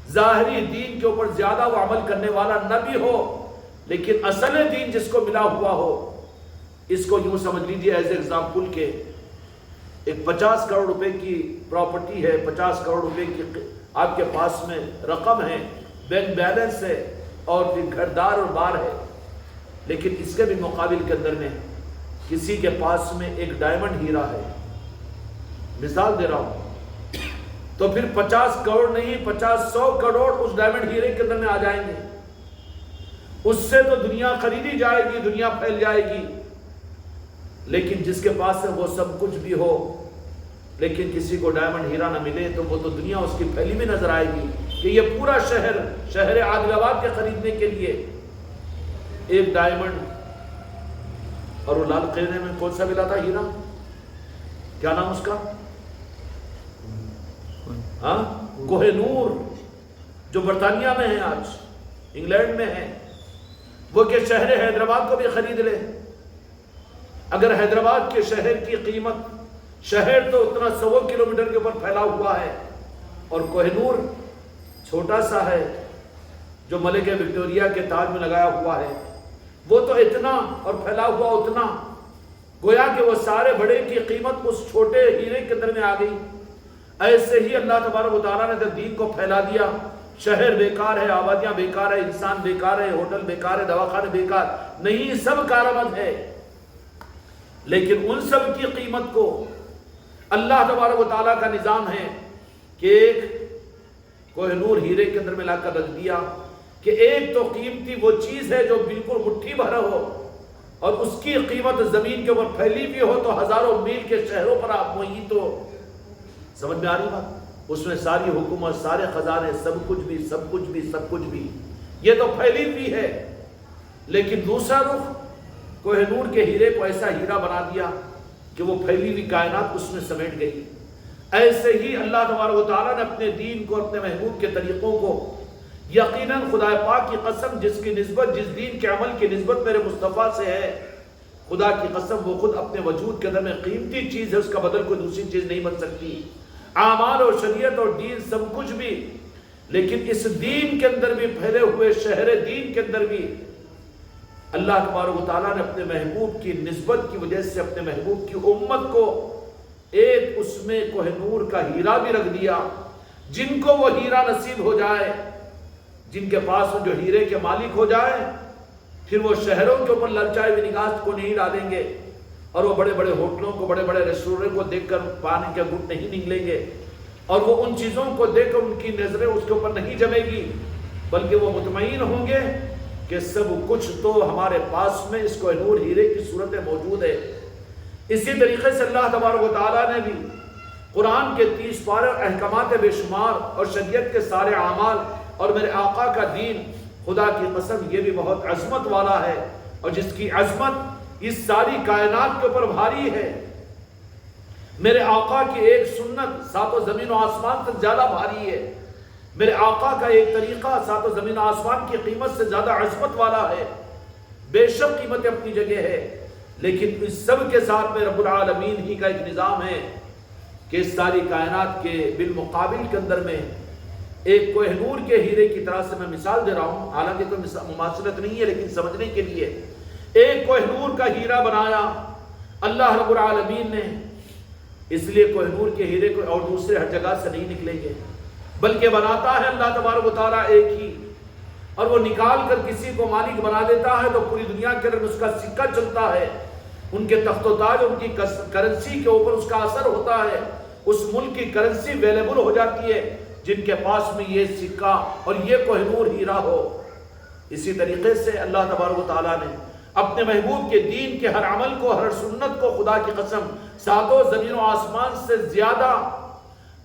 ظاہری دین کے اوپر زیادہ وہ عمل کرنے والا نہ بھی ہو، لیکن اصل دین جس کو ملا ہوا ہو، اس کو یوں سمجھ لیجیے ایز ایگزامپل کہ ایک 50 کروڑ روپے کی پراپرٹی ہے، 50 کروڑ روپے کی آپ کے پاس میں رقم ہے، بینک بیلنس ہے، اور پھر گھردار اور بار ہے، لیکن اس کے بھی مقابل کے اندر میں کسی کے پاس میں ایک ڈائمنڈ ہیرا ہے، مثال دے رہا ہوں، تو پھر 50 کروڑ نہیں 50-100 کروڑ اس ڈائمنڈ ہیرے کے اندر میں آ جائیں گے، اس سے تو دنیا خریدی جائے گی، دنیا پھیل جائے گی۔ لیکن جس کے پاس ہے وہ سب کچھ بھی ہو، لیکن کسی کو ڈائمنڈ ہیرا نہ ملے، تو وہ تو دنیا اس کی پھیلی میں نظر آئے گی کہ یہ پورا شہر عادل آباد کے خریدنے کے لیے ایک ڈائمنڈ، اور وہ لال قلعے میں کون سا ملا تھا ہیرا، کیا نام اس کا؟ کوہ نور، جو برطانیہ میں ہے، آج انگلینڈ میں ہے، وہ کہ شہر حیدرآباد کو بھی خرید لے۔ اگر حیدرآباد کے شہر کی قیمت، شہر تو اتنا 100 کلومیٹر کے اوپر پھیلا ہوا ہے، اور کوہ نور چھوٹا سا ہے جو ملکہ وکٹوریہ کے تاج میں لگایا ہوا ہے، وہ تو اتنا اور پھیلا ہوا اتنا، گویا کہ وہ سارے بڑے کی قیمت اس چھوٹے ہیرے کے اندر میں آ گئی۔ ایسے ہی اللہ تبارک و تعالیٰ نے جب دین کو پھیلا دیا، شہر بیکار ہے، آبادیاں بیکار ہے، انسان بیکار ہے، ہوٹل بیکار ہے، دواخانے بیکار نہیں، سب کارآمد ہے، لیکن ان سب کی قیمت کو اللہ تبارک و تعالیٰ کا نظام ہے کہ ایک کوہ نور ہیرے کے اندر میں لا کر رکھ دیا کہ ایک تو قیمتی وہ چیز ہے جو بالکل مٹھی بھر ہو، اور اس کی قیمت زمین کے اوپر پھیلی بھی ہو تو ہزاروں میل کے شہروں پر آپ وہی، تو سمجھ میں آ رہی بات؟ اس میں ساری حکومت، سارے خزانے، سب کچھ بھی یہ تو پھیلی ہوئی ہے، لیکن دوسرا رخ کوہ نور کے ہیرے کو ایسا ہیرا بنا دیا کہ وہ پھیلی ہوئی کائنات اس میں سمیٹ گئی۔ ایسے ہی اللہ تبارک و تعالیٰ نے اپنے دین کو، اپنے محبوب کے طریقوں کو، یقیناً خدا پاک کی قسم جس کی نسبت، جس دین کے عمل کی نسبت میرے مصطفیٰ سے ہے، خدا کی قسم وہ خود اپنے وجود کے اندر میں قیمتی چیز ہے، اس کا بدل کوئی دوسری چیز نہیں بن سکتی۔ اعمال اور شریعت اور دین سب کچھ بھی، لیکن اس دین کے اندر بھی، پھیلے ہوئے شہر دین کے اندر بھی اللہ تبارک و تعالیٰ نے اپنے محبوب کی نسبت کی وجہ سے اپنے محبوب کی امت کو ایک اس میں کوہ نور کا ہیرا بھی رکھ دیا۔ جن کو وہ ہیرا نصیب ہو جائے، جن کے پاس جو ہیرے کے مالک ہو جائے، پھر وہ شہروں کے اوپر للچائے ہوئے نگاہ کو نہیں ڈالیں گے، اور وہ بڑے بڑے ہوٹلوں کو، بڑے بڑے ریسٹورنٹ کو دیکھ کر پانی کے گھٹ نہیں نکلیں گے، اور وہ ان چیزوں کو دیکھ کر ان کی نظریں اس کے اوپر نہیں جمے گی، بلکہ وہ مطمئن ہوں گے کہ سب کچھ تو ہمارے پاس میں اس کوہ نور ہیرے کی صورت موجود ہے۔ اسی طریقے سے اللہ تبارک و تعالیٰ نے بھی قرآن کے 30 پارے اور احکامات بے شمار اور شریعت کے سارے اعمال اور میرے آقا کا دین، خدا کی قسم یہ بھی بہت عظمت والا ہے، اور جس کی عظمت اس ساری کائنات کے اوپر بھاری ہے۔ میرے آقا کی ایک سنت 7 زمین و آسمان سے زیادہ بھاری ہے، میرے آقا کا ایک طریقہ 7 زمین و آسمان کی قیمت سے زیادہ عظمت والا ہے، بے شک قیمت اپنی جگہ ہے، لیکن اس سب کے ساتھ میں رب العالمین ہی کا ایک نظام ہے کہ اس ساری کائنات کے بالمقابل کے اندر میں ایک کوہ نور کے ہیرے کی طرح سے میں مثال دے رہا ہوں، حالانکہ کوئی مماثلت نہیں ہے، لیکن سمجھنے کے لیے ایک کوہ نور کا ہیرا بنایا اللہ رب العالمین نے۔ اس لیے کوہ نور کے ہیرے کو اور دوسرے ہر جگہ سے نہیں نکلیں گے، بلکہ بناتا ہے اللہ تبارک و تعالیٰ ایک ہی، اور وہ نکال کر کسی کو مالک بنا دیتا ہے تو پوری دنیا کے اندر اس کا سکہ چلتا ہے، ان کے تخت و تاج، ان کی کرنسی کے اوپر اس کا اثر ہوتا ہے، اس ملک کی کرنسی اویلیبل ہو جاتی ہے جن کے پاس میں یہ سکہ اور یہ کوہ نور ہیرا ہو۔ اسی طریقے سے اللہ تبارک و تعالیٰ نے اپنے محبوب کے دین کے ہر عمل کو، ہر سنت کو خدا کی قسم 7 زمین و آسمان سے زیادہ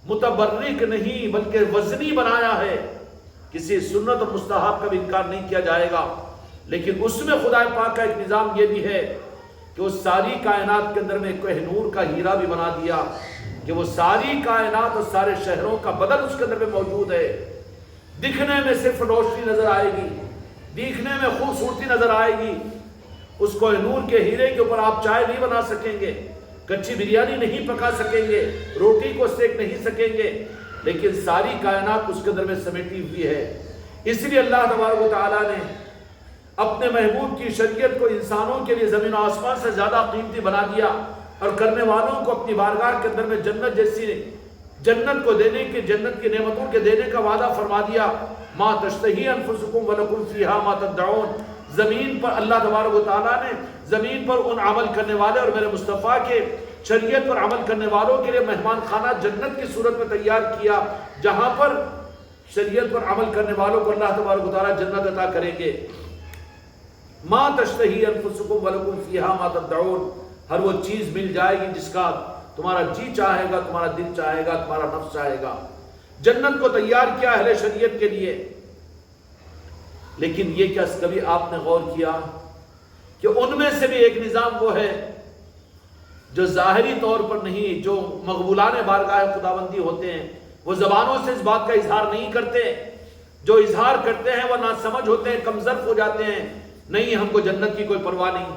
متبرک نہیں بلکہ وزنی بنایا ہے۔ کسی سنت اور مستحب کا بھی انکار نہیں کیا جائے گا، لیکن اس میں خدا پاک کا ایک نظام یہ بھی ہے کہ اس ساری کائنات کے اندر میں کوہ نور کا ہیرا بھی بنا دیا کہ وہ ساری کائنات اور سارے شہروں کا بدل اس کے اندر میں موجود ہے۔ دکھنے میں صرف روشنی نظر آئے گی، دیکھنے میں خوبصورتی نظر آئے گی، اس کوہ نور کے ہیرے کے اوپر آپ چائے نہیں بنا سکیں گے، کچی بریانی نہیں پکا سکیں گے، روٹی کو سیک نہیں سکیں گے، لیکن ساری کائنات اس کے اندر میں سمیٹی ہوئی ہے۔ اس لیے اللہ تبارک و تعالیٰ نے اپنے محبوب کی شریعت کو انسانوں کے لیے زمین و آسمان سے زیادہ قیمتی بنا دیا، اور کرنے والوں کو اپنی بارگاہ کے اندر میں جنت جیسی جنت کو دینے کے، جنت کی نعمتوں کے دینے کا وعدہ فرما دیا۔ ما تشتہی انفسکم ولکم فیہا ما تدعون۔ زمین پر اللہ تبارک و تعالیٰ نے زمین پر ان عمل کرنے والے اور میرے مصطفیٰ کے شریعت پر عمل کرنے والوں کے لیے مہمان خانہ جنت کی صورت میں تیار کیا، جہاں پر شریعت پر عمل کرنے والوں کو اللہ تبارک و تعالیٰ جنت عطا کریں گے۔ ما تشتہی انفسکم ولکم فیہا ما تدعون، ہر وہ چیز مل جائے گی جس کا تمہارا جی چاہے گا، تمہارا دل چاہے گا، تمہارا نفس چاہے گا۔ جنت کو تیار کیا اہل شریعت کے لیے۔ لیکن یہ کیا کبھی آپ نے غور کیا کہ ان میں سے بھی ایک نظام وہ ہے جو ظاہری طور پر نہیں، جو مقبولان بارگاہ خداوندی ہوتے ہیں، وہ زبانوں سے اس بات کا اظہار نہیں کرتے، جو اظہار کرتے ہیں وہ ناسمجھ ہوتے ہیں، کمزرف ہو جاتے ہیں، نہیں ہم کو جنت کی کوئی پرواہ نہیں۔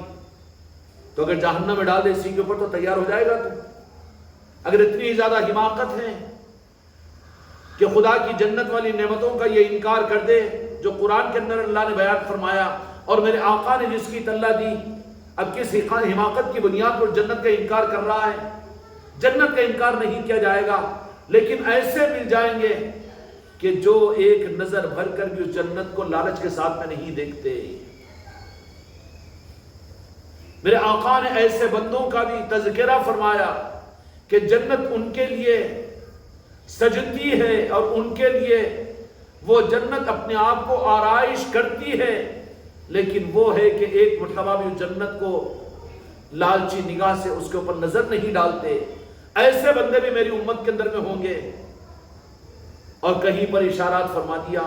تو اگر جہنم میں ڈال دے اسی کے اوپر تو تیار ہو جائے گا تو؟ اگر اتنی زیادہ حماقت ہے کہ خدا کی جنت والی نعمتوں کا یہ انکار کر دے جو قرآن کے اندر اللہ نے بیان فرمایا اور میرے آقا نے جس کی اطلاع دی، اب کس حماقت کی بنیاد پر جنت کا انکار کر رہا ہے؟ جنت کا انکار نہیں کیا جائے گا، لیکن ایسے مل جائیں گے کہ جو ایک نظر بھر کر بھی اس جنت کو لالچ کے ساتھ میں نہیں دیکھتے۔ میرے آقا نے ایسے بندوں کا بھی تذکرہ فرمایا کہ جنت ان کے لیے سجتی ہے اور ان کے لیے وہ جنت اپنے آپ کو آرائش کرتی ہے، لیکن وہ ہے کہ ایک مرتبہ بھی جنت کو لالچی نگاہ سے اس کے اوپر نظر نہیں ڈالتے۔ ایسے بندے بھی میری امت کے اندر میں ہوں گے۔ اور کہیں پر اشارات فرما دیا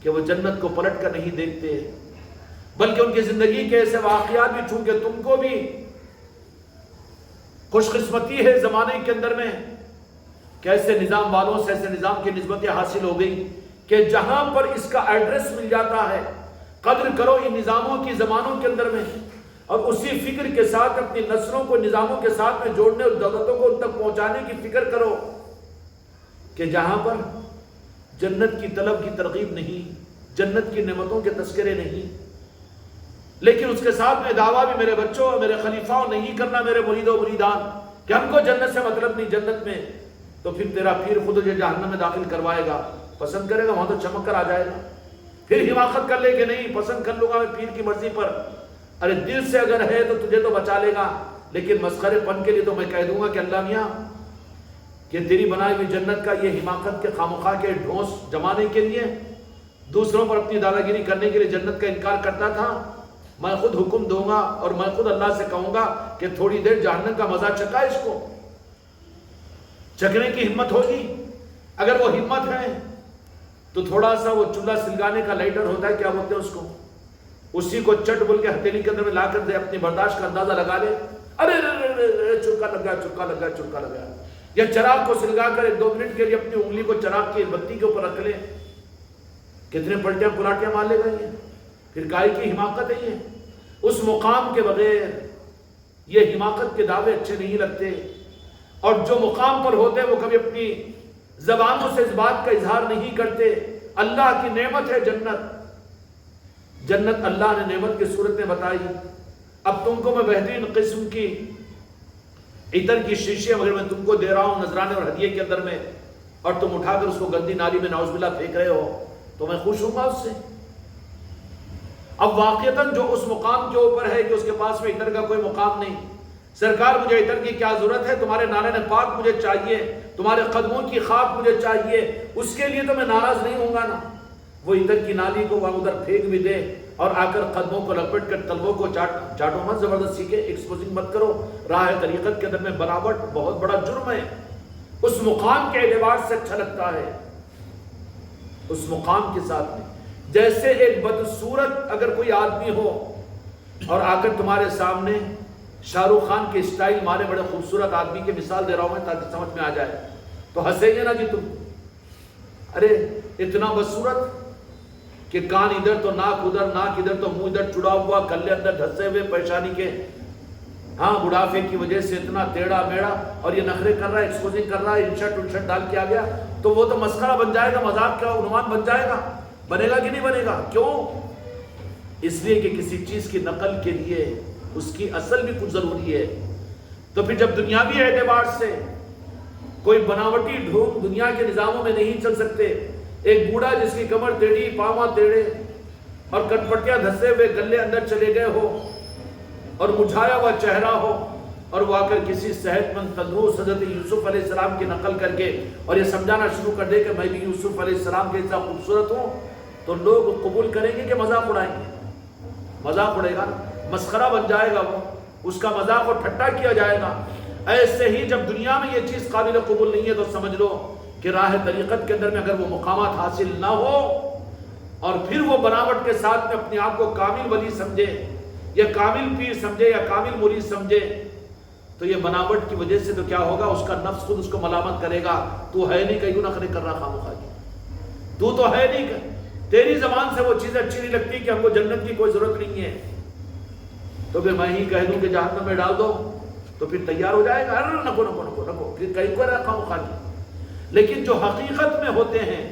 کہ وہ جنت کو پلٹ کر نہیں دیکھتے، بلکہ ان کی زندگی کے ایسے واقعات بھی، چونکہ تم کو بھی خوش قسمتی ہے زمانے کے اندر میں کہ ایسے نظام والوں سے ایسے نظام کی نسبتیں حاصل ہو گئی کہ جہاں پر اس کا ایڈریس مل جاتا ہے، قدر کرو ان نظاموں کی زمانوں کے اندر میں، اور اسی فکر کے ساتھ اپنی نسلوں کو نظاموں کے ساتھ میں جوڑنے اور دولتوں کو ان تک پہنچانے کی فکر کرو کہ جہاں پر جنت کی طلب کی ترغیب نہیں، جنت کی نعمتوں کے تذکرے نہیں، لیکن اس کے ساتھ میں دعویٰ بھی میرے بچوں اور میرے خلیفاؤں نہیں کرنا، میرے مرید و مریدان، کہ ہم کو جنت سے مطلب نہیں، جنت میں تو پھر تیرا پیر خود تجھے جہنم میں داخل کروائے گا، پسند کرے گا وہاں تو چمک کر آ جائے گا، پھر حماقت کر لے کہ نہیں پسند کر لوں گا میں پیر کی مرضی پر۔ ارے دل سے اگر ہے تو تجھے تو بچا لے گا، لیکن مسخرے پن کے لیے تو میں کہہ دوں گا کہ اللہ میاں کہ تیری بنائی ہوئی جنت کا یہ حماقت کے خامخواہ کے ڈھونس جمانے کے لیے، دوسروں پر اپنی دادا گیری کرنے کے لیے جنت کا انکار کرتا تھا، میں خود حکم دوں گا اور میں خود اللہ سے کہوں گا کہ تھوڑی دیر جہنم کا مزہ چکا، اس کو چکنے کی ہمت ہوگی؟ اگر وہ ہمت ہے تو تھوڑا سا وہ چولہا سلگانے کا لائٹر ہوتا ہے، کیا بولتے ہیں اس کو، اسی کو چٹ بول کے ہتھیلی کے اندر میں لا کر دے، اپنی برداشت کا اندازہ لگا لے، ارے چرکا لگ گیا، چرکا لگ گیا، چرکا لگ گیا، یا چراغ کو سلگا کر 1-2 منٹ کے لیے اپنی انگلی کو چراغ کی بتی کے اوپر رکھ لے، کتنے پلٹیاں پلاٹیاں مار لے گا یہ؟ پھر کائی کی حماقت ہے یہ۔ اس مقام کے بغیر یہ حماقت کے دعوے اچھے نہیں لگتے، اور جو مقام پر ہوتے ہیں وہ کبھی اپنی زبانوں سے اس بات کا اظہار نہیں کرتے۔ اللہ کی نعمت ہے جنت، جنت اللہ نے نعمت کی صورت میں بتائی۔ اب تم کو میں بہترین قسم کی عطر کی شیشیاں اگر میں تم کو دے رہا ہوں نذرانے اور ہدیے کے اندر میں، اور تم اٹھا کر اس کو گندی نالی میں نعوذ باللہ پھینک رہے ہو، تو میں خوش ہوں گا اس سے؟ اب واقعتاً جو اس مقام کے اوپر ہے کہ اس کے پاس میں عطر کا کوئی مقام نہیں، سرکار مجھے عطر کی کیا ضرورت ہے، تمہارے نانے پاک مجھے چاہیے، تمہارے قدموں کی خاک مجھے چاہیے، اس کے لیے تو میں ناراض نہیں ہوں گا نا۔ وہ عطر کی نالی کو وہاں ادھر پھینک بھی دے اور آ کر قدموں کو لپٹ کر طلبوں کو چاٹو مت، زبردستی کے ایکسپوزنگ مت کرو، راہ طریقت کے اندر میں بناوٹ بہت بڑا جرم ہے۔ اس مقام کے اعتبار سے اچھا لگتا ہے، اس مقام کے ساتھ میں جیسے ایک بدصورت اگر کوئی آدمی ہو اور آ کر تمہارے سامنے شاہ رخ خان کے اسٹائل مارے، بڑے خوبصورت آدمی کی مثال دے رہا ہوں میں تاکہ سمجھ میں آ جائے، تو ہنسیں گے نا جی تم؟ ارے اتنا بدصورت کہ کان ادھر تو ناک ادھر، ناک ادھر تو منہ ادھر چڑا ہوا، کلے اندر دھسے ہوئے پریشانی کے، ہاں بڑھاپے کی وجہ سے اتنا ٹیڑھا میڑا، اور یہ نخرے کر رہا ہے، ایکسپوزنگ کر رہا ہے، انشرٹ ڈال کے آ گیا، تو وہ تو مسخرہ بن جائے گا، مذاق کا عنوان بن جائے گا، بنے گا کہ نہیں بنے گا؟ کیوں؟ اس لیے کہ کسی چیز کی نقل کے لیے اس کی اصل بھی کچھ ضروری ہے۔ تو پھر جب دنیاوی اعتبار سے کوئی بناوٹی ڈھونگ دنیا کے نظاموں میں نہیں چل سکتے، ایک بوڑھا جس کی کمر ٹیڑھی، پاواں ٹیڑھے اور کٹپٹیاں دھسے ہوئے گلے اندر چلے گئے ہو اور مجھایا ہوا چہرہ ہو، اور وہ آ کر کسی صحت مند تندرست حضرت یوسف علیہ السلام کی نقل کر کے اور یہ سمجھانا شروع کر دے کہ میں بھی یوسف علیہ السلام کے اتنا خوبصورت ہوں، تو لوگ قبول کریں گے کہ مذاق اڑائیں گے؟ مذاق اڑے گا، مسخرہ بن جائے گا، وہ اس کا مذاق اور ٹھٹا کیا جائے گا۔ ایسے ہی جب دنیا میں یہ چیز قابل قبول نہیں ہے تو سمجھ لو کہ راہ طریقت کے اندر میں اگر وہ مقامات حاصل نہ ہو اور پھر وہ بناوٹ کے ساتھ میں اپنے آپ کو کامل ولی سمجھے یا کامل پیر سمجھے یا کامل مرید سمجھے، تو یہ بناوٹ کی وجہ سے تو کیا ہوگا، اس کا نفس خود اس کو ملامت کرے گا، تو ہے نہیں، کہیں نخرے کر رہا خامخواہ کی، تو ہے نہیں، تیری زبان سے وہ چیز اچھی نہیں لگتی کہ ہم کو جنت کی کوئی ضرورت نہیں ہے، تو پھر میں ہی کہہ دوں کہ جہنم میں ڈال دو تو پھر تیار ہو جائے گا، ارے نکو نکو نکو نکو، پھر کہیں کو رکھا مخالی۔ لیکن جو حقیقت میں ہوتے ہیں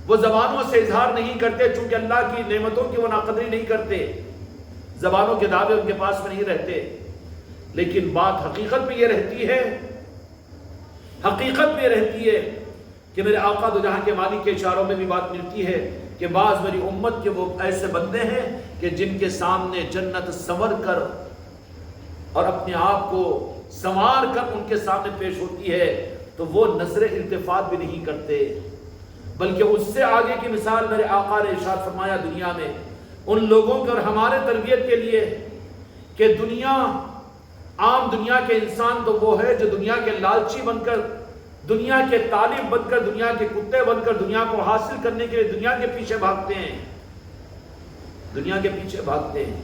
وہ زبانوں سے اظہار نہیں کرتے، چونکہ اللہ کی نعمتوں کی وہ ناقدری نہیں کرتے، زبانوں کے دعوے ان کے پاس میں نہیں رہتے، لیکن بات حقیقت میں یہ رہتی ہے، حقیقت میں رہتی ہے کہ میرے آقا دو جہاں کے مالک کے اشاروں میں بھی بات ملتی ہے کہ بعض میری امت کے وہ ایسے بندے ہیں کہ جن کے سامنے جنت سنور کر اور اپنے آپ کو سنوار کر ان کے سامنے پیش ہوتی ہے تو وہ نظر التفات بھی نہیں کرتے، بلکہ اس سے آگے کی مثال میرے آقا نے ارشاد فرمایا دنیا میں ان لوگوں کے اور ہمارے تربیت کے لیے کہ دنیا، عام دنیا کے انسان تو وہ ہے جو دنیا کے لالچی بن کر، دنیا کے طالب بن کر، دنیا کے کتے بن کر دنیا کو حاصل کرنے کے لیے دنیا کے پیچھے بھاگتے ہیں، دنیا کے پیچھے بھاگتے ہیں۔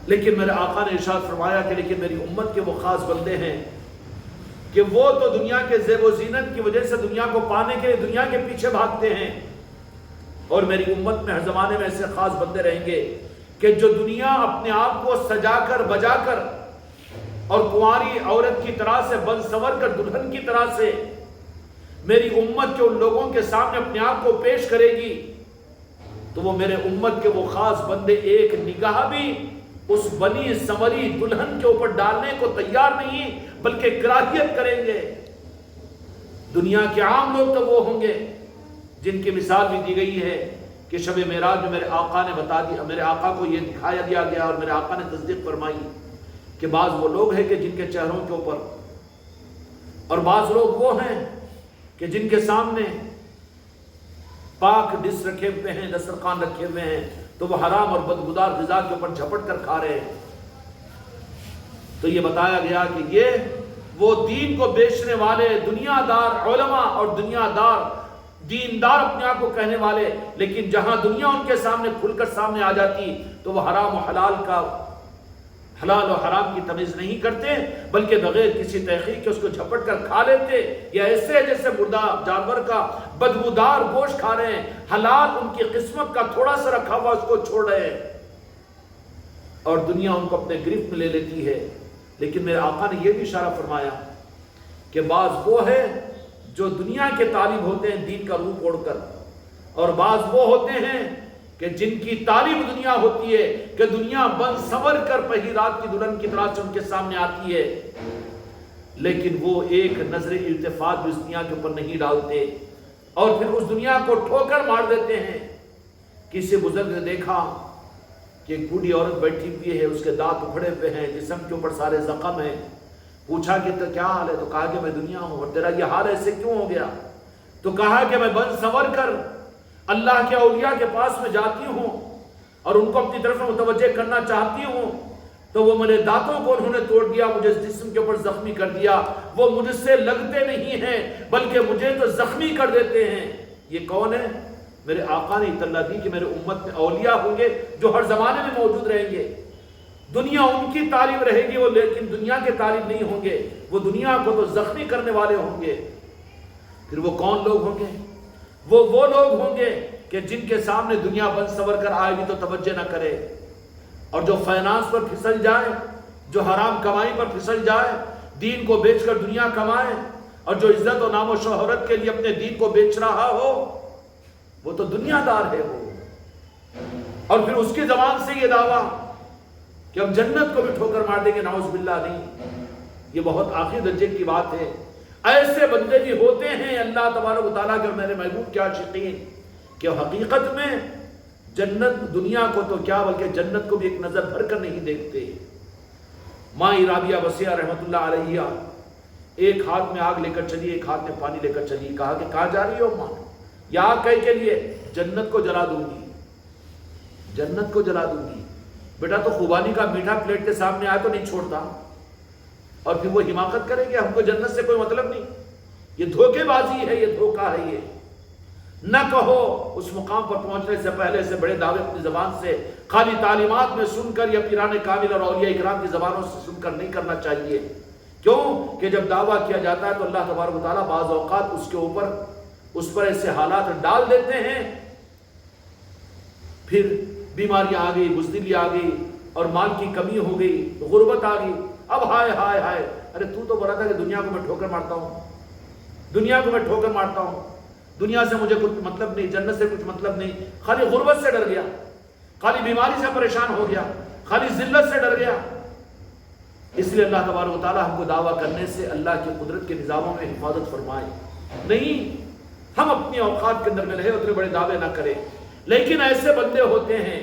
لیکن میرے آقا نے ارشاد فرمایا کہ لیکن میری امت کے وہ خاص بندے ہیں کہ وہ تو دنیا کے زیب و زینت کی وجہ سے دنیا کو پانے کے لیے دنیا کے پیچھے بھاگتے ہیں، اور میری امت میں ہر زمانے میں ایسے خاص بندے رہیں گے کہ جو دنیا اپنے آپ کو سجا کر بجا کر اور کنواری عورت کی طرح سے بن سنور کر دلہن کی طرح سے میری امت کے ان لوگوں کے سامنے اپنے آپ کو پیش کرے گی، تو وہ میرے امت کے وہ خاص بندے ایک نگاہ بھی اس بنی سنوری دلہن کے اوپر ڈالنے کو تیار نہیں بلکہ کراہیت کریں گے۔ دنیا کے عام لوگ تو وہ ہوں گے جن کی مثال بھی دی گئی ہے کہ شب معراج میں میرے آقا نے بتا دیا، میرے آقا کو یہ دکھایا دیا گیا اور میرے آقا نے تصدیق فرمائی کہ بعض وہ لوگ ہیں کہ جن کے چہروں کے اوپر، اور بعض لوگ وہ ہیں کہ جن کے سامنے پاک ڈش رکھے ہوئے ہیں، دسترخوان رکھے ہوئے ہیں، تو وہ حرام اور بدبودار غذا کے اوپر جھپٹ کر کھا رہے ہیں۔ تو یہ بتایا گیا کہ یہ وہ دین کو بیچنے والے دنیا دار علماء اور دنیا دار دیندار اپنے آپ کو کہنے والے، لیکن جہاں دنیا ان کے سامنے کھل کر سامنے آ جاتی تو وہ حرام و حلال کا، حلال و حرام کی تمیز نہیں کرتے بلکہ بغیر کسی تحقیق کے اس کو جھپٹ کر کھا لیتے، یا ایسے ہے جیسے مردہ جانور کا بدبودار گوشت کھا رہے ہیں، حلال ان کی قسمت کا تھوڑا سا رکھا ہوا اس کو چھوڑ رہے ہیں، اور دنیا ان کو اپنے گرفت میں لے لیتی ہے۔ لیکن میرے آقا نے یہ بھی اشارہ فرمایا کہ بعض وہ ہے جو دنیا کے طالب ہوتے ہیں دین کا روپ اوڑھ کر، اور بعض وہ ہوتے ہیں کہ جن کی تعلیم دنیا ہوتی ہے کہ دنیا بن سنور کر پہلی رات کی دلہن کی طرح سے ان کے سامنے آتی ہے، لیکن وہ ایک نظر التفات بھی اس دنیا کے اوپر نہیں ڈالتے اور پھر اس دنیا کو ٹھوکر مار دیتے ہیں۔ کسی بزرگ نے دیکھا کہ ایک بوڑھی عورت بیٹھی ہوئی ہے، اس کے دانت اکھڑے ہوئے ہیں، جسم کے اوپر سارے زخم ہیں، پوچھا کہ تو کیا حال ہے؟ تو کہا کہ میں دنیا ہوں، اور تیرا یہ حال ایسے کیوں ہو گیا؟ تو کہا کہ میں بن سنور کر اللہ کے اولیاء کے پاس میں جاتی ہوں اور ان کو اپنی طرف متوجہ کرنا چاہتی ہوں، تو وہ میرے دانتوں کو انہوں نے توڑ دیا، مجھے جسم کے اوپر زخمی کر دیا، وہ مجھ سے لگتے نہیں ہیں بلکہ مجھے تو زخمی کر دیتے ہیں۔ یہ کون ہے؟ میرے آقا نے اطلاع دی کہ میرے امت میں اولیاء ہوں گے جو ہر زمانے میں موجود رہیں گے، دنیا ان کی تعلیم رہے گی وہ، لیکن دنیا کے تعلیم نہیں ہوں گے، وہ دنیا کو تو زخمی کرنے والے ہوں گے۔ پھر وہ کون لوگ ہوں گے؟ وہ لوگ ہوں گے کہ جن کے سامنے دنیا بن سنور کر آئے گی تو توجہ نہ کرے، اور جو فائنانس پر پھسل جائے، جو حرام کمائی پر پھسل جائے، دین کو بیچ کر دنیا کمائے اور جو عزت و نام و شہرت کے لیے اپنے دین کو بیچ رہا ہو وہ تو دنیا دار ہے وہ. اور پھر اس کی زبان سے یہ دعویٰ کہ ہم جنت کو بھی ٹھوکر مار دیں گے، نعوذ باللہ، نہیں. یہ بہت آخری درجے کی بات ہے. ایسے بندے بھی ہوتے ہیں اللہ تبارک و تعالیٰ کے میرے محبوب کے عاشقین کہ حقیقت میں جنت، دنیا کو تو کیا بلکہ جنت کو بھی ایک نظر بھر کر نہیں دیکھتے. ماں رابعہ وسیعہ رحمت اللہ علیہ ایک ہاتھ میں آگ لے کر چلی، ایک ہاتھ میں پانی لے کر چلی. کہا کہ کہاں جا رہی ہو ماں؟ یا آگ کہے کے لیے جنت کو جلا دوں گی، جنت کو جلا دوں گی. بیٹا تو خوبانی کا میٹھا پلیٹ کے سامنے آئے تو نہیں چھوڑتا، اور پھر وہ حماقت کریں گے ہم کو جنت سے کوئی مطلب نہیں. یہ دھوکے بازی ہے، یہ دھوکہ ہے. یہ نہ کہو اس مقام پر پہنچنے سے پہلے سے بڑے دعوے اپنی زبان سے خالی تعلیمات میں سن کر یا پیران کامل اور اولیاء اکرام کی زبانوں سے سن کر نہیں کرنا چاہیے. کیوں کہ جب دعویٰ کیا جاتا ہے تو اللہ تبارک و تعالیٰ بعض اوقات اس کے اوپر اس پر ایسے حالات ڈال دیتے ہیں، پھر بیماریاں آ گئی، بزدلی آ گئی، اور مال کی کمی ہو گئی، غربت آ گئی. اب ہائے ہائے ہائے، ارے تو بولا تھا کہ دنیا کو میں ٹھوکر مارتا ہوں، دنیا کو میں ٹھوکر مارتا ہوں، دنیا سے مجھے کچھ مطلب نہیں، جنت سے کچھ مطلب نہیں. خالی غربت سے ڈر گیا، خالی بیماری سے پریشان ہو گیا، خالی ذلت سے ڈر گیا. اس لیے اللہ تبارک و تعالیٰ ہم کو دعویٰ کرنے سے اللہ کی قدرت کے نظاموں میں حفاظت فرمائے. نہیں، ہم اپنی اوقات کے اندر میں رہے، اتنے بڑے دعوے نہ کریں. لیکن ایسے بندے ہوتے ہیں،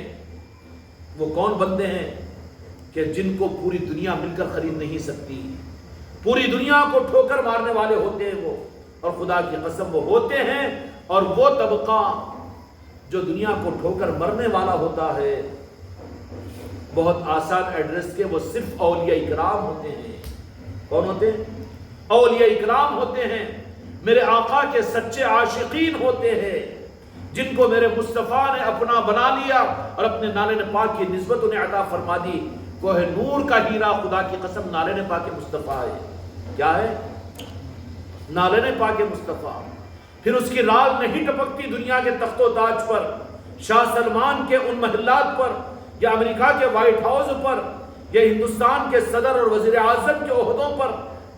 وہ کون بندے ہیں کہ جن کو پوری دنیا مل کر خرید نہیں سکتی، پوری دنیا کو ٹھوکر مارنے والے ہوتے ہیں وہ. اور خدا کی قسم وہ ہوتے ہیں، اور وہ طبقہ جو دنیا کو ٹھوکر مرنے والا ہوتا ہے، بہت آسان ایڈریس کے وہ صرف اولیاء اکرام ہوتے ہیں. کون ہوتے ہیں؟ اولیاء اکرام ہوتے ہیں، میرے آقا کے سچے عاشقین ہوتے ہیں، جن کو میرے مصطفیٰ نے اپنا بنا لیا اور اپنے نالے پاک کی نسبت انہیں عطا فرما دی. کوہ نور کا ہیرا خدا کی قسم نالے پاک مصطفیٰ ہے. کیا ہے؟ نالے پاک مصطفیٰ. پھر اس کی رال نہیں ٹپکتی دنیا کے تخت و تاج پر، شاہ سلمان کے ان محلات پر، یا امریکہ کے وائٹ ہاؤس پر، یا ہندوستان کے صدر اور وزیر اعظم کے عہدوں پر.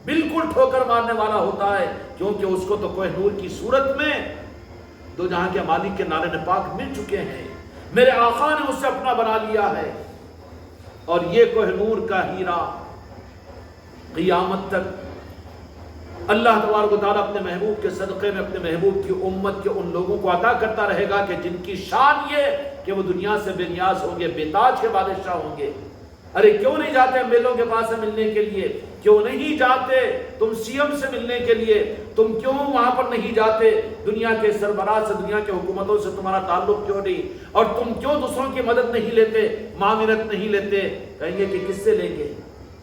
بالکل ٹھوکر مارنے والا ہوتا ہے، کیونکہ اس کو تو کوہ نور کی صورت میں دو جہاں کے مالک کے نالے پاک مل چکے ہیں. میرے آقا نے اسے اپنا بنا لیا ہے. اور یہ کوہ نور کا ہیرا قیامت تک اللہ تبارک و تعالیٰ اپنے محبوب کے صدقے میں اپنے محبوب کی امت کے ان لوگوں کو عطا کرتا رہے گا کہ جن کی شان یہ کہ وہ دنیا سے بے نیاز ہوں گے، بے تاج کے بادشاہ ہوں گے. ارے کیوں نہیں جاتے میلوں کے پاس سے ملنے کے لیے؟ کیوں نہیں جاتے تم سی ایم سے ملنے کے لیے؟ تم کیوں وہاں پر نہیں جاتے؟ دنیا کے سربراہ سے، دنیا کے حکومتوں سے تمہارا تعلق کیوں نہیں؟ اور تم کیوں دوسروں کی مدد نہیں لیتے، معاونت نہیں لیتے؟ کہیں گے کہ کس سے لیں گے؟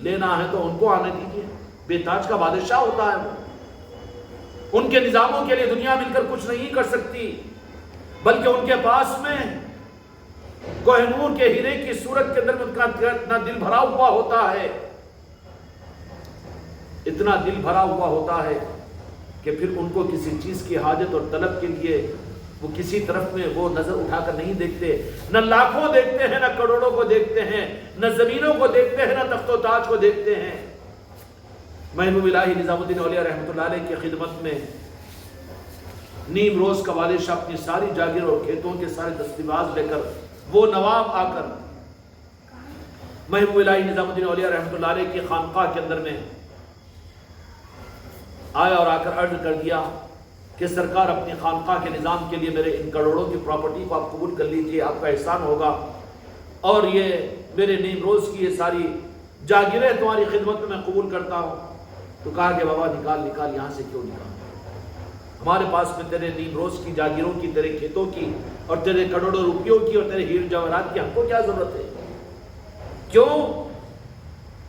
لینا ہے تو ان کو آنے دیجیے. بے تاج کا بادشاہ ہوتا ہے وہ. ان کے نظاموں کے لیے دنیا مل کر کچھ نہیں کر سکتی، بلکہ ان کے پاس میں کوہ نور کے ہیرے کی صورت کے اندر میں اتنا دل بھرا ہوا ہوتا ہے، اتنا دل بھرا ہوا ہوتا ہے کہ پھر ان کو کسی چیز کی حاجت اور طلب کے لیے وہ کسی طرف میں وہ نظر اٹھا کر نہیں دیکھتے. نہ لاکھوں دیکھتے ہیں، نہ کروڑوں کو دیکھتے ہیں، نہ زمینوں کو دیکھتے ہیں، نہ تخت و تاج کو دیکھتے ہیں. محبوب الہی نظام الدین اولیاء رحمۃ اللہ علیہ کی خدمت میں نیم روز کا بادشاہ اپنی ساری جاگیر اور کھیتوں کے سارے دستیباز لے کر، وہ نواب آ کر محبوب الہی نظام الدین اولیاء رحمۃ اللہ علیہ کی خانقاہ کے اندر میں آیا اور آ کر عرض کر دیا کہ سرکار اپنی خانقاہ کے نظام کے لیے میرے ان کروڑوں کی پراپرٹی کو آپ قبول کر لیجئے، آپ کا احسان ہوگا، اور یہ میرے نیم روز کی یہ ساری جاگیریں تمہاری خدمت میں قبول کرتا ہوں. تو کہا کہ بابا نکال یہاں سے. کیوں نکال؟ ہمارے پاس میں تیرے نیم روز کی جاگیروں کی، تیرے کھیتوں کی، اور تیرے کروڑوں روپیوں کی، اور تیرے ہیر جواہرات کی ہم کو کیا ضرورت ہے؟ کیوں؟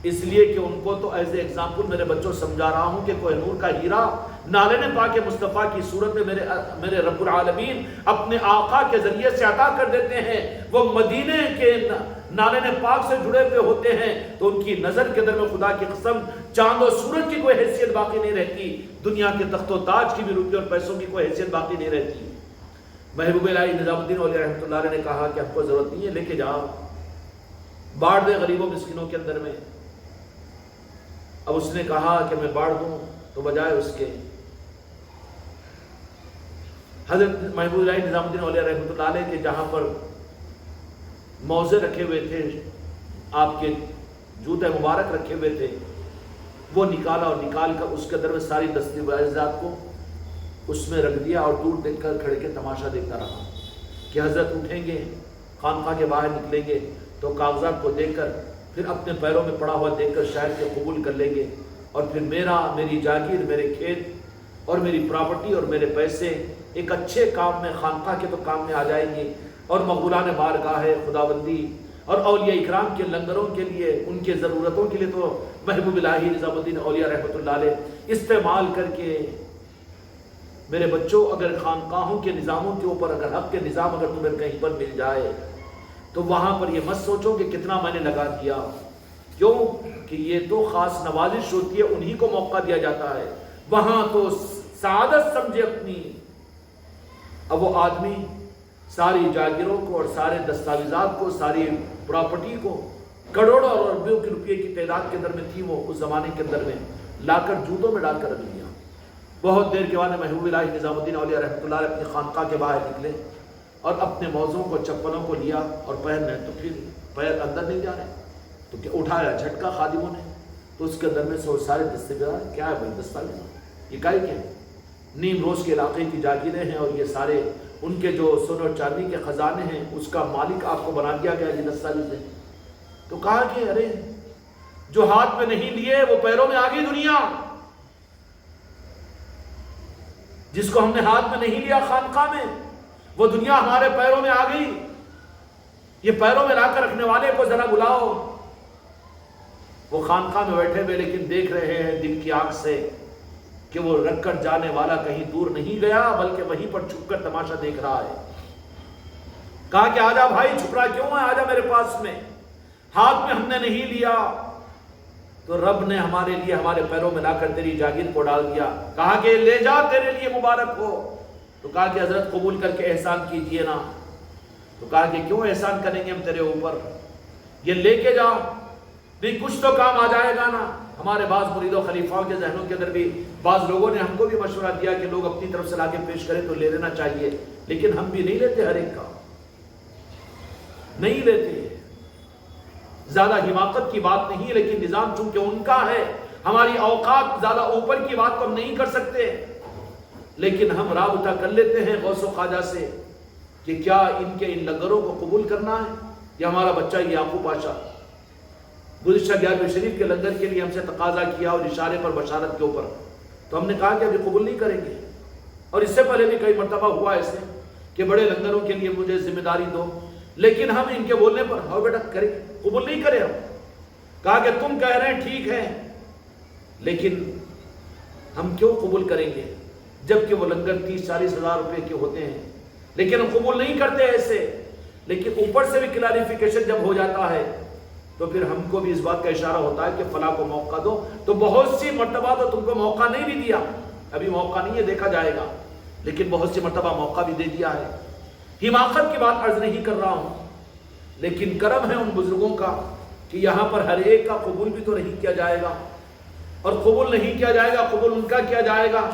اس لیے کہ ان کو تو ایز اے ایگزامپل میرے بچوں سمجھا رہا ہوں کہ کوہ نور کا ہیرا نالے پاک مصطفیٰ کی صورت میں میرے رب العالمین اپنے آقا کے ذریعے سے عطا کر دیتے ہیں. وہ مدینے کے نالے پاک سے جڑے ہوئے ہوتے ہیں تو ان کی نظر کے اندر میں خدا کی قسم چاند و سورج کی کوئی حیثیت باقی نہیں رہتی، دنیا کے تخت و تاج کی بھی روپے اور پیسوں کی کوئی حیثیت باقی نہیں رہتی. محبوب الہی نظام الدین اولیاء رحمۃ اللہ علیہ نے کہا کہ آپ کو ضرورت نہیں ہے، لے کے جاؤ، بانٹ دے غریبوں مسکینوں کے اندر میں. اب اس نے کہا کہ میں بانٹ دوں تو بجائے اس کے حضرت محبوب الہی نظام الدین اولیاء رحمۃ اللہ علیہ کے جہاں پر موزے رکھے ہوئے تھے، آپ کے جوتے مبارک رکھے ہوئے تھے، وہ نکالا اور نکال کر اس کے اندر میں ساری دستاویزات کو اس میں رکھ دیا، اور دور دیکھ کر کھڑے کے تماشا دیکھتا رہا کہ حضرت اٹھیں گے، خانقاہ کے باہر نکلیں گے تو کاغذات کو دیکھ کر پھر اپنے پیروں میں پڑا ہوا دیکھ کر شاید کہ قبول کر لیں گے، اور پھر میری جاگیر، میرے کھیت اور میری پراپرٹی اور میرے پیسے ایک اچھے کام میں، خانقاہ کے تو کام میں آ جائیں گے، اور مغولان بارگاہ خداوندی اور اولیاء اکرام کے لنگروں کے لیے، ان کے ضرورتوں کے لیے تو محبوب الہی نظام الدین اولیاء رحمۃ اللہ علیہ استعمال کر کے، میرے بچوں اگر خانقاہوں کے نظاموں کے اوپر اگر حق کے نظام اگر تمہیں کہیں پر مل جائے تو وہاں پر یہ مت سوچو کہ کتنا میں نے لگا دیا، کیوں کہ یہ تو خاص نوازش ہوتی ہے، انہی کو موقع دیا جاتا ہے، وہاں تو سعادت سمجھے اپنی۔ اب وہ آدمی ساری جاگیروں کو اور سارے دستاویزات کو، ساری پراپرٹی کو، کروڑوں اور اربوں کے روپے کی تعداد کے اندر میں تھی وہ اس زمانے کے اندر میں، لا کر جوتوں میں ڈال کر رکھ دیا۔ بہت دیر کے بعد محبوب الہی نظام الدین اولیاء رحمۃ اللہ علیہ اپنی خانقاہ کے باہر نکلے اور اپنے موزوں کو، چپلوں کو لیا اور پہننے، تو پھر پیر اندر نہیں جا رہے تو کیا اٹھایا جھٹکا خادموں نے، تو اس کے اندر میں سارے دستاویز، کیا ہے بھائی دستاویز، یہ کیا ہے؟ نیم روز کے علاقے کی جاگیریں ہیں، اور یہ سارے ان کے جو سونے اور چاندی کے خزانے ہیں، اس کا مالک آپ کو بنا دیا گیا، یہ دستاویز ہے۔ تو کہا کہ ارے جو ہاتھ میں نہیں لیے وہ پیروں میں آ گئی دنیا، جس کو ہم نے ہاتھ میں نہیں لیا خانقاہ میں، وہ دنیا ہمارے پیروں میں آ گئی۔ یہ پیروں میں لا کر رکھنے والے کو ذرا بلاؤ۔ وہ خانقاہ میں بیٹھے ہوئے لیکن دیکھ رہے ہیں دل کی آنکھ سے کہ وہ رکھ کر جانے والا کہیں دور نہیں گیا، بلکہ وہیں پر چھپ کر تماشا دیکھ رہا ہے۔ کہا کہ آجا بھائی، چھپ رہا کیوں ہے، آجا میرے پاس میں، ہاتھ میں ہم نے نہیں لیا تو رب نے ہمارے لیے ہمارے پیروں میں لا کر تیری جاگیر کو ڈال دیا۔ کہا کہ لے جا، تیرے لیے مبارک ہو۔ تو کہا کہ حضرت قبول کر کے احسان کیجئے نا۔ تو کہا کہ کیوں احسان کریں گے ہم تیرے اوپر، یہ لے کے جا، نہیں کچھ تو کام آ جائے گا نا۔ ہمارے بعض مرید و خلیفاؤں کے ذہنوں کے اندر بھی بعض لوگوں نے ہم کو بھی مشورہ دیا کہ لوگ اپنی طرف سے لا کے پیش کریں تو لے لینا چاہیے، لیکن ہم بھی نہیں لیتے، ہر ایک کا نہیں لیتے۔ زیادہ حماقت کی بات نہیں، لیکن نظام چونکہ ان کا ہے، ہماری اوقات زیادہ اوپر کی بات تو ہم نہیں کر سکتے، لیکن ہم رابطہ کر لیتے ہیں غوث و خواجہ سے کہ کیا ان کے ان لنگروں کو قبول کرنا ہے، یا ہمارا بچہ یعقوب پاشا گزشتہ 11ویں شریف کے لنگر کے لیے ہم سے تقاضا کیا اور اشارے پر بشارت کے اوپر، تو ہم نے کہا کہ ابھی قبول نہیں کریں گے۔ اور اس سے پہلے بھی کئی مرتبہ ہوا ایسے کہ بڑے لنگروں کے لیے مجھے ذمہ داری دو، لیکن ہم ان کے بولنے پر ہاں بیٹا کریں، قبول نہیں کرے۔ ہم کہا کہ تم کہہ رہے ہیں ٹھیک ہے، لیکن ہم کیوں قبول کریں گے جبکہ وہ لنگر 30-40 ہزار روپے کے ہوتے ہیں، لیکن ہم قبول نہیں کرتے ایسے۔ لیکن اوپر سے بھی کلیریفیکیشن جب ہو جاتا ہے تو پھر ہم کو بھی اس بات کا اشارہ ہوتا ہے کہ فلاں کو موقع دو، تو بہت سی مرتبہ تو تم کو موقع نہیں بھی دیا، ابھی موقع نہیں ہے، دیکھا جائے گا، لیکن بہت سی مرتبہ موقع بھی دے دیا ہے۔ حماقت کی بات عرض نہیں کر رہا ہوں، لیکن کرم ہے ان بزرگوں کا کہ یہاں پر ہر ایک کا قبول بھی تو نہیں کیا جائے گا، اور قبول نہیں کیا جائے گا، قبول ان کا کیا جائے گا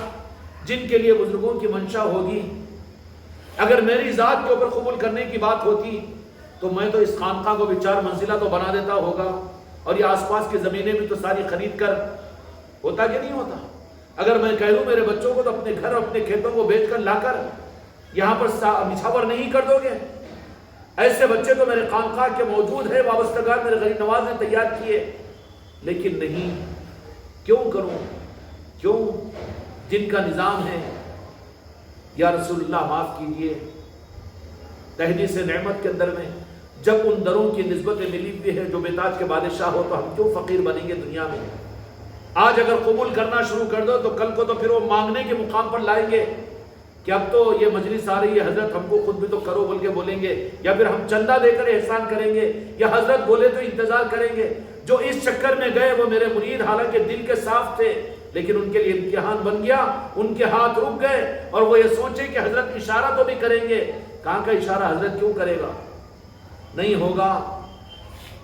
جن کے لیے بزرگوں کی منشا ہوگی۔ اگر میری ذات کے اوپر قبول کرنے کی بات ہوتی تو میں تو اس خانقاہ کو بھی 4 منزلہ تو بنا دیتا ہوگا، اور یہ آس پاس کی زمینیں بھی تو ساری خرید کر، ہوتا کہ نہیں ہوتا؟ اگر میں کہہ دوں میرے بچوں کو تو اپنے گھر اپنے کھیتوں کو بیچ کر لا کر یہاں پر نچھاور نہیں کر دو گے؟ ایسے بچے تو میرے خانقاہ کے موجود ہیں، وابستگان میرے غریب نواز نے تیار کیے، لیکن نہیں، کیوں کروں؟ کیوں؟ جن کا نظام ہے، یا رسول اللہ معاف کیجئے، تحدیث نعمت کے اندر میں جب ان دروں کی نسبتیں ملی ہوئی ہے جو بیتاج کے بادشاہ ہو، تو ہم کیوں فقیر بنیں گے دنیا میں؟ آج اگر قبول کرنا شروع کر دو تو کل کو تو پھر وہ مانگنے کے مقام پر لائیں گے کہ اب تو یہ مجلس آ رہی ہے، حضرت ہم کو خود بھی تو کرو بول کے بولیں گے، یا پھر ہم چندہ دے کر احسان کریں گے، یا حضرت بولے تو انتظار کریں گے۔ جو اس چکر میں گئے وہ میرے مرید حالانکہ دل کے صاف تھے، لیکن ان کے لیے امتحان بن گیا، ان کے ہاتھ رک گئے، اور وہ یہ سوچے کہ حضرت اشارہ تو بھی کریں گے۔ کہاں کا اشارہ حضرت کیوں کرے گا؟ نہیں ہوگا،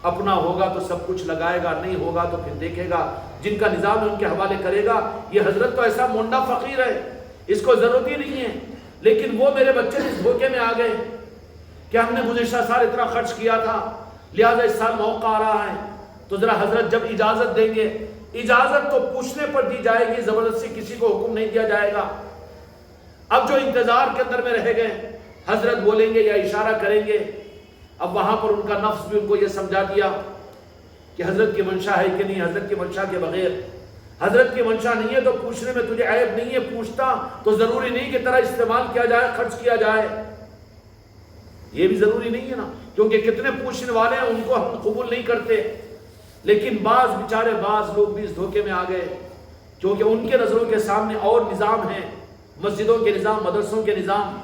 اپنا ہوگا تو سب کچھ لگائے گا، نہیں ہوگا تو پھر دیکھے گا، جن کا نظام ان کے حوالے کرے گا۔ یہ حضرت تو ایسا مونڈا فقیر ہے، اس کو ضرورت ہی نہیں ہے، لیکن وہ میرے بچے اس دھوکے میں آ گئے کہ ہم نے گزشتہ سال اتنا خرچ کیا تھا، لہذا اس سال موقع آ رہا ہے تو ذرا حضرت جب اجازت دیں گے، اجازت تو پوچھنے پر دی جائے گی، زبردستی کسی کو حکم نہیں دیا جائے گا۔ اب جو انتظار کے اندر میں رہ گئے، حضرت بولیں گے یا اشارہ کریں گے، اب وہاں پر ان کا نفس بھی ان کو یہ سمجھا دیا کہ حضرت کی منشا ہے کہ نہیں، حضرت کی منشا کے بغیر، حضرت کی منشا نہیں ہے تو پوچھنے میں تجھے عیب نہیں ہے، پوچھتا تو ضروری نہیں کہ طرح استعمال کیا جائے، خرچ کیا جائے، یہ بھی ضروری نہیں ہے نا، کیونکہ کتنے پوچھنے والے ہیں ان کو ہم قبول نہیں کرتے۔ لیکن بعض بیچارے بعض لوگ بھی اس دھوکے میں آ گئے، کیونکہ ان کے نظروں کے سامنے اور نظام ہیں، مسجدوں کے نظام، مدرسوں کے نظام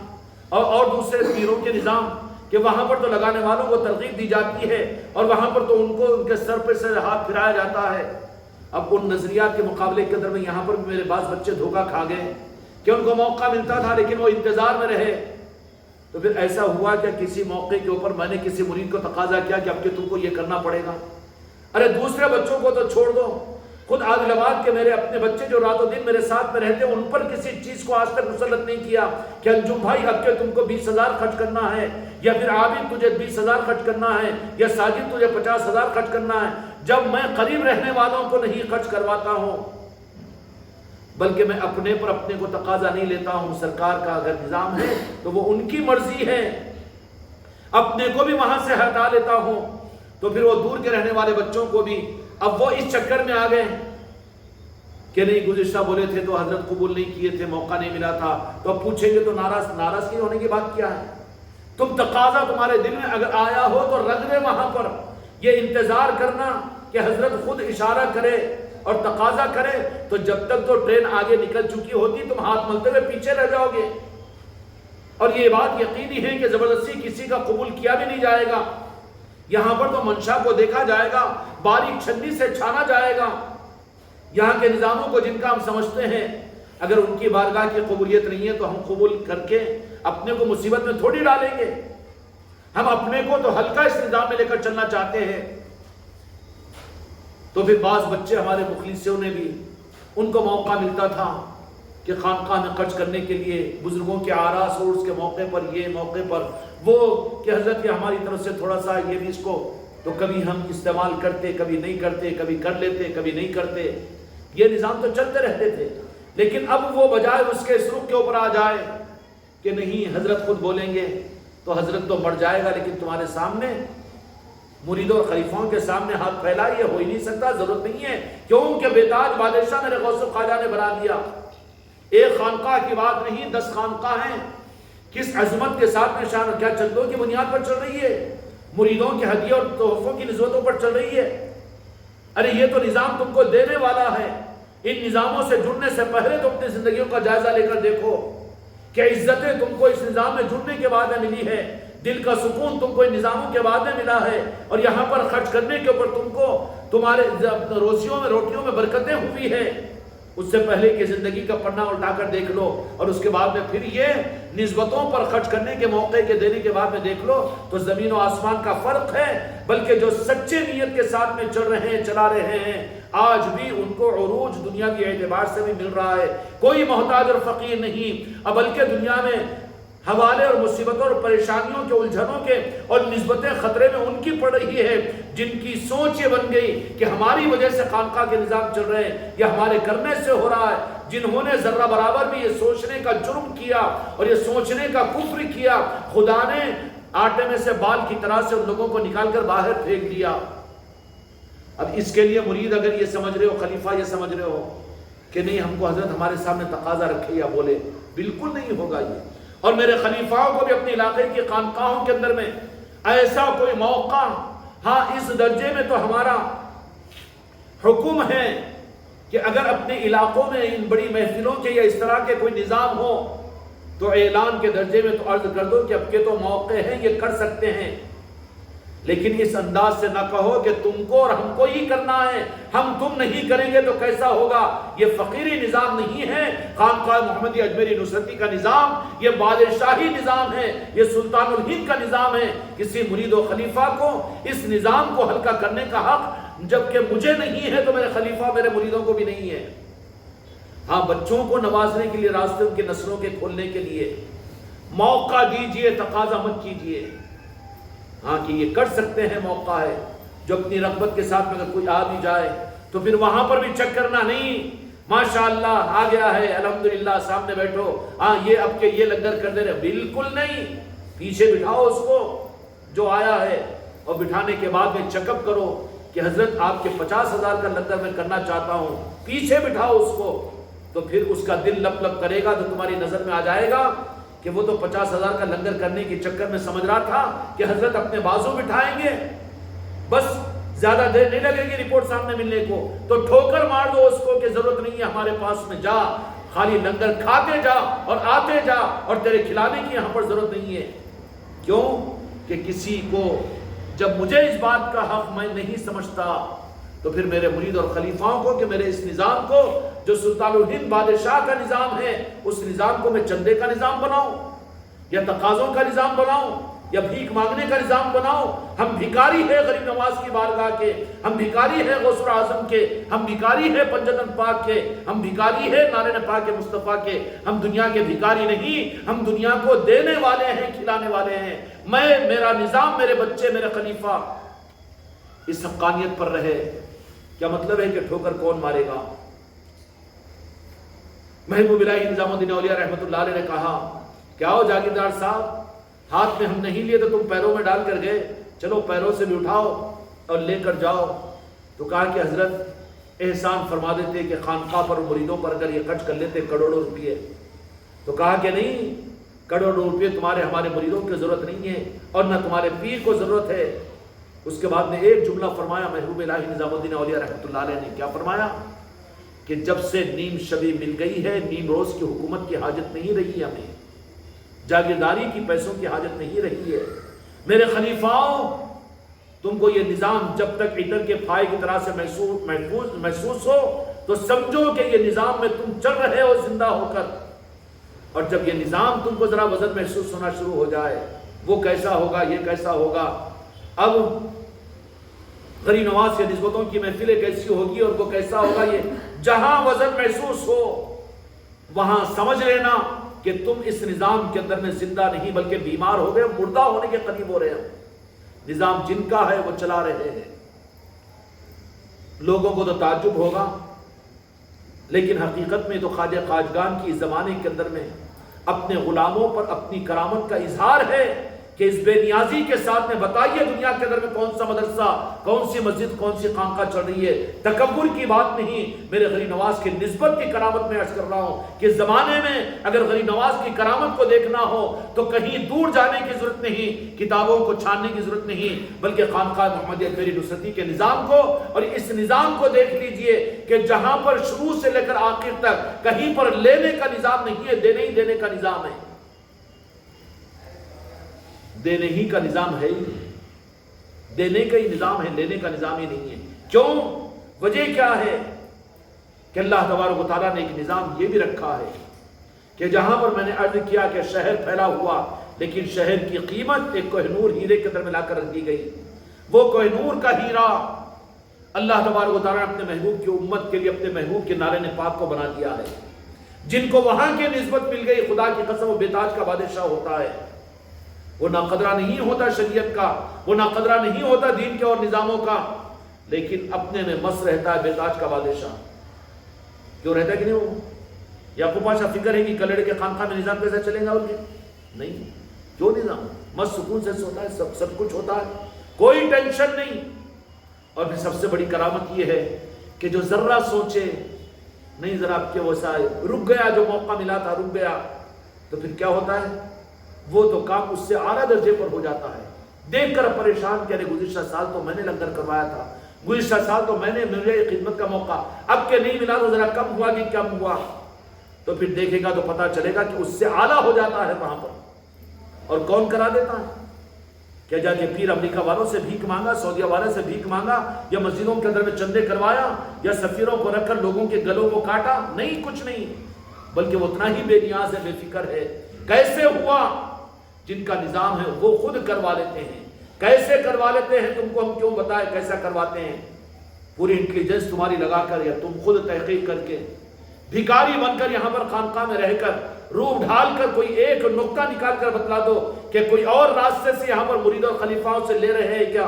اور دوسرے پیروں کے نظام، کہ وہاں پر تو لگانے والوں کو ترغیب دی جاتی ہے اور وہاں پر تو ان کو ان کے سر پہ سے ہاتھ پھرایا جاتا ہے۔ اب ان نظریات کے مقابلے کے اندر میں یہاں پر بھی میرے بعض بچے دھوکہ کھا گئے کہ ان کو موقع ملتا تھا لیکن وہ انتظار میں رہے۔ تو پھر ایسا ہوا کہ کسی موقع کے اوپر میں نے کسی مرید کو تقاضا کیا کہ اب کہ تم کو یہ کرنا پڑے گا۔ ارے دوسرے بچوں کو تو چھوڑ دو، خود عادل آباد کے میرے اپنے بچے جو رات و دن میرے ساتھ میں رہتے ہیں، ان پر کسی چیز کو آج تک مسلط نہیں کیا کہ انجم بھائی اب کہ تم کو 20,000 خرچ کرنا ہے، یا پھر عابد تجھے 20,000 خرچ کرنا ہے، یا ساجد تجھے 50,000 خرچ کرنا ہے، جب میں قریب رہنے والوں کو نہیں خرچ کرواتا ہوں، بلکہ میں اپنے پر اپنے کو تقاضا نہیں لیتا ہوں۔ سرکار کا اگر نظام ہے تو وہ ان کی مرضی ہے، اپنے کو بھی وہاں سے ہٹا لیتا ہوں۔ تو پھر وہ دور کے رہنے والے بچوں کو بھی اب وہ اس چکر میں آ گئے کہ نہیں گزشتہ بولے تھے تو حضرت قبول نہیں کیے تھے، موقع نہیں ملا تھا، تو اب پوچھیں گے تو ناراضگی ہونے کی بات کیا ہے؟ تم تقاضا تمہارے دل میں اگر آیا ہو تو رکھ دے وہاں پر، یہ انتظار کرنا کہ حضرت خود اشارہ کرے اور تقاضا کرے، تو جب تک تو ٹرین آگے نکل چکی ہوتی تم ہاتھ ملتے ہوئے پیچھے رہ جاؤ گے۔ اور یہ بات یقینی ہے کہ زبردستی کسی کا قبول کیا بھی نہیں جائے گا، یہاں پر تو منشا کو دیکھا جائے گا، باریک چھنی سے چھانا جائے گا۔ یہاں کے نظاموں کو جن کا ہم سمجھتے ہیں، اگر ان کی بارگاہ کی قبولیت نہیں ہے تو ہم قبول کر کے اپنے کو مصیبت میں تھوڑی ڈالیں گے۔ ہم اپنے کو تو ہلکا اس نظام میں لے کر چلنا چاہتے ہیں۔ تو پھر بعض بچے ہمارے مخلصوں نے بھی، ان کو موقع ملتا تھا کہ خانقاہ میں خرچ کرنے کے لیے بزرگوں کے آراس اور اس کے موقع پر یہ موقع پر وہ کہ حضرت کی ہماری طرف سے تھوڑا سا یہ بھی اس کو، تو کبھی ہم استعمال کرتے، کبھی نہیں کرتے، کبھی کر لیتے، کبھی نہیں کرتے، یہ نظام تو چلتے رہتے تھے۔ لیکن اب وہ بجائے اس کے اس رخ کے اوپر آ جائے کہ نہیں حضرت خود بولیں گے تو حضرت تو مر جائے گا، لیکن تمہارے سامنے مریدوں اور خلیفوں کے سامنے ہاتھ پھیلا، یہ ہو ہی نہیں سکتا، ضرورت نہیں ہے، کیونکہ بیتاج بادشاہ میرے غوث خواجہ نے بنا دیا۔ ایک خانقاہ کی بات نہیں، 10 خانقاہ ہیں، کس عظمت کے ساتھ میں شان، کیا چندوں کی بنیاد پر چل رہی ہے، مریدوں کے ہدیے اور تحفوں کی نسبتوں پر چل رہی ہے۔ ارے یہ تو نظام تم کو دینے والا ہے، ان نظاموں سے جڑنے سے پہلے تو اپنی زندگیوں کا جائزہ لے کر دیکھو کہ عزتیں تم کو اس نظام میں جڑنے کے بعد میں ملی ہے، دل کا سکون تم کو ان نظاموں کے بعد میں ملا ہے، اور یہاں پر خرچ کرنے کے اوپر تم کو تمہارے روٹیوں میں برکتیں ہوئی ہے۔ اس سے پہلے کہ زندگی کا پڑھنا الٹا کر دیکھ لو، اور اس کے بعد میں پھر یہ نسبتوں پر خرچ کرنے کے موقع کے دینے کے بعد میں دیکھ لو تو زمین و آسمان کا فرق ہے۔ بلکہ جو سچے نیت کے ساتھ میں چل رہے ہیں، چلا رہے ہیں، آج بھی ان کو عروج دنیاوی اعتبار سے بھی مل رہا ہے، کوئی محتاج اور فقیر نہیں، بلکہ دنیا میں حوالے اور مصیبتوں اور پریشانیوں کے الجھنوں کے اور نسبتیں خطرے میں ان کی پڑ رہی ہے، جن کی سوچ یہ بن گئی کہ ہماری وجہ سے خانقاہ کے نظام چل رہے ہیں، یا ہمارے کرنے سے ہو رہا ہے، جنہوں نے ذرہ برابر بھی یہ سوچنے کا جرم کیا اور یہ سوچنے کا کفر کیا، خدا نے آٹے میں سے بال کی طرح سے ان لوگوں کو نکال کر باہر پھینک دیا۔ اب اس کے لیے مرید اگر یہ سمجھ رہے ہو، خلیفہ یہ سمجھ رہے ہو کہ نہیں ہم کو حضرت ہمارے سامنے تقاضا رکھے یا بولے، بالکل نہیں ہوگا یہ۔ اور میرے خلیفاؤں کو بھی اپنے علاقے کی خانقاہوں کے اندر میں ایسا کوئی موقع، ہاں اس درجے میں تو ہمارا حکم ہے کہ اگر اپنے علاقوں میں ان بڑی محفلوں کے یا اس طرح کے کوئی نظام ہو تو اعلان کے درجے میں تو عرض کر دو کہ اب کے تو موقع ہیں، یہ کر سکتے ہیں، لیکن اس انداز سے نہ کہو کہ تم کو اور ہم کو ہی کرنا ہے، ہم تم نہیں کریں گے تو کیسا ہوگا۔ یہ فقیری نظام نہیں ہے، خانقاہ محمدی اجمیری نصرتی کا نظام، یہ بادشاہی نظام ہے، یہ سلطان الہند کا نظام ہے۔ کسی مرید و خلیفہ کو اس نظام کو ہلکا کرنے کا حق جبکہ مجھے نہیں ہے تو میرے خلیفہ میرے مریدوں کو بھی نہیں ہے۔ ہاں بچوں کو نوازنے کے لیے، راستے ان کی نسلوں کے کھولنے کے لیے موقع دیجئے، تقاضا مت کیجئے۔ ہاں کہ یہ کر سکتے ہیں، موقع ہے، جو اپنی رغبت کے ساتھ اگر کوئی آ بھی جائے تو پھر وہاں پر بھی چیک کرنا نہیں، ماشاءاللہ آ گیا ہے الحمدللہ سامنے بیٹھو، ہاں یہ اب کے یہ لنگر کر دے رہے، بالکل نہیں، پیچھے بٹھاؤ اس کو جو آیا ہے، اور بٹھانے کے بعد میں چیک اپ کرو کہ حضرت آپ کے 50,000 کا لنگر میں کرنا چاہتا ہوں، پیچھے بٹھاؤ اس کو، تو پھر اس کا دل لپ لپ کرے گا، تو تمہاری نظر میں آ جائے گا کہ وہ تو 50,000 کا لنگر کرنے کے چکر میں سمجھ رہا تھا کہ حضرت اپنے بازو بٹھائیں گے، بس زیادہ دیر نہیں لگے گی رپورٹ سامنے ملنے کو، تو ٹھوکر مار دو اس کو کہ ضرورت نہیں ہے ہمارے پاس میں، جا خالی لنگر کھاتے جا اور آتے جا، اور تیرے کھلانے کی یہاں پر ضرورت نہیں ہے۔ کیوں کہ کسی کو جب مجھے اس بات کا حق میں نہیں سمجھتا تو پھر میرے مرید اور خلیفاؤں کو کہ میرے اس نظام کو جو سلطان الہند بادشاہ کا نظام ہے، اس نظام کو میں چندے کا نظام بناؤں یا تقاضوں کا نظام بناؤں یا بھیک مانگنے کا نظام بناؤں؟ ہم بھکاری ہے غریب نواز کی بارگاہ کے، ہم بھکاری ہے غوث اعظم کے، ہم بھکاری ہے پنجتن پاک کے، ہم بھکاری ہے نارین پاک مصطفیٰ کے، ہم دنیا کے بھکاری نہیں، ہم دنیا کو دینے والے ہیں، کھلانے والے ہیں۔ میں، میرا نظام، میرے بچے، میرے خلیفہ اس حقانیت پر رہے۔ کیا مطلب ہے کہ ٹھوکر کون مارے گا؟ محبوب الہی نظام الدین اولیاء رحمۃ اللہ علیہ نے کہا کیا ہو جاگیردار صاحب، ہاتھ میں ہم نہیں لیے تو تم پیروں میں ڈال کر گئے، چلو پیروں سے بھی اٹھاؤ اور لے کر جاؤ۔ تو کہا کہ حضرت احسان فرما دیتے کہ خانقاہ پر مریدوں پر اگر یہ خرچ کر لیتے کروڑوں روپئے، تو کہا کہ نہیں، کروڑوں روپئے تمہارے ہمارے مریدوں کی ضرورت نہیں ہے اور نہ تمہارے پیر کو ضرورت ہے۔ اس کے بعد میں ایک جملہ فرمایا محبوب الہی نظام الدین اولیاء رحمۃ اللہ علیہ نے، کیا فرمایا کہ جب سے نیم شبی مل گئی ہے، نیم روز کی حکومت کی حاجت نہیں رہی، ہمیں جاگیرداری کی پیسوں کی حاجت نہیں رہی ہے۔ میرے خلیفاؤں، تم کو یہ نظام جب تک عطر کے پھائے کی طرح سے محسوس ہو تو سمجھو کہ یہ نظام میں تم چل رہے ہو زندہ ہو کر، اور جب یہ نظام تم کو ذرا وزن محسوس ہونا شروع ہو جائے، وہ کیسا ہوگا، یہ کیسا ہوگا، اب غریب نواز کے نسبتوں کی محفلیں کیسی ہوگی اور وہ کیسا ہوگا، یہ جہاں وزن محسوس ہو وہاں سمجھ لینا کہ تم اس نظام کے اندر میں زندہ نہیں بلکہ بیمار ہو گئے، مردہ ہونے کے قریب ہو رہے ہیں۔ نظام جن کا ہے وہ چلا رہے ہیں۔ لوگوں کو تو تعجب ہوگا، لیکن حقیقت میں تو خواجہ خواجگان کی اس زمانے کے اندر میں اپنے غلاموں پر اپنی کرامت کا اظہار ہے کہ اس بے نیازی کے ساتھ میں بتائیے دنیا کے اندر میں کون سا مدرسہ، کون سی مسجد، کون سی خانقاہ چل رہی ہے۔ تکبر کی بات نہیں، میرے غریب نواز کی نسبت کی کرامت میں عرض کر رہا ہوں کہ زمانے میں اگر غریب نواز کی کرامت کو دیکھنا ہو تو کہیں دور جانے کی ضرورت نہیں، کتابوں کو چھاننے کی ضرورت نہیں، بلکہ خانقاہ محمدیہ پیری نصرتی کے نظام کو اور اس نظام کو دیکھ لیجئے کہ جہاں پر شروع سے لے کر آخر تک کہیں پر لینے کا نظام نہیں ہے، دینے ہی دینے کا نظام ہے۔ دینے ہی کا نظام ہے ہی نہیں، دینے کا ہی نظام ہے، لینے کا نظام ہی نہیں ہے۔ کیوں؟ وجہ کیا ہے کہ اللہ تبارک و تعالیٰ نے ایک نظام یہ بھی رکھا ہے کہ جہاں پر میں نے عرض کیا کہ شہر پھیلا ہوا، لیکن شہر کی قیمت ایک کوہ نور ہیرے کے اندر ملا کر رکھ دی گئی۔ وہ کوہ نور کا ہیرا اللہ تبارک و تعالیٰ نے اپنے محبوب کی امت کے لیے اپنے محبوب کے نارین پاک کو بنا دیا ہے۔ جن کو وہاں کی نسبت مل گئی، خدا کی قسم وہ بے تاج کا بادشاہ ہوتا ہے، وہ ناقدرہ نہیں ہوتا شریعت کا، وہ ناقدرہ نہیں ہوتا دین کے اور نظاموں کا، لیکن اپنے میں مست رہتا ہے بے تاج کا بادشاہ۔ کیوں رہتا ہے کہ نہیں؟ وہ یعقوب پاشا فکر ہے کہ کلڑ کے خانقاہ میں نظام کیسے چلے گا ان کے؟ نہیں، کیوں نظام مست سکون سے ہوتا ہے، سب کچھ ہوتا ہے، کوئی ٹینشن نہیں۔ اور پھر سب سے بڑی کرامت یہ ہے کہ جو ذرہ سوچے نہیں، ذرا آپ کے ویسا رک گیا، جو موقع ملا تھا رک گیا، تو پھر کیا ہوتا ہے؟ وہ تو کام اس سے اعلیٰ درجے پر ہو جاتا ہے۔ دیکھ کر پریشان کہ گزشتہ سال تو میں نے لنگر کروایا تھا، گزشتہ سال تو میں نے مجھے خدمت کا موقع، اب کہ نہیں ملا تو ذرا کم ہوا کہ کم ہوا، تو پھر دیکھے گا تو پتہ چلے گا کہ اس سے اعلیٰ ہو جاتا ہے وہاں پر۔ اور کون کرا دیتا ہے؟ کیا جا کے پیر امریکہ والوں سے بھیک مانگا، سعودیہ والوں سے بھیک مانگا، یا مسجدوں کے اندر میں چندے کروایا، یا سفیروں کو رکھ کر لوگوں کے گلوں کو کاٹا؟ نہیں، کچھ نہیں، بلکہ وہ اتنا ہی بے نیاز ہے، بے فکر ہے۔ کیسے ہوا؟ جن کا نظام ہے وہ خود کروا لیتے ہیں۔ کیسے کروا لیتے ہیں تم کو ہم کیوں بتائیں کیسا کرواتے ہیں؟ پوری انٹیلیجنس تمہاری لگا کر یا تم خود تحقیق کر کے بھکاری بن کر یہاں پر خانقاہ میں رہ کر روح ڈھال کر کوئی ایک نقطہ نکال کر بتلا دو کہ کوئی اور راستے سے یہاں پر مرید اور خلیفاؤں سے لے رہے ہیں کیا؟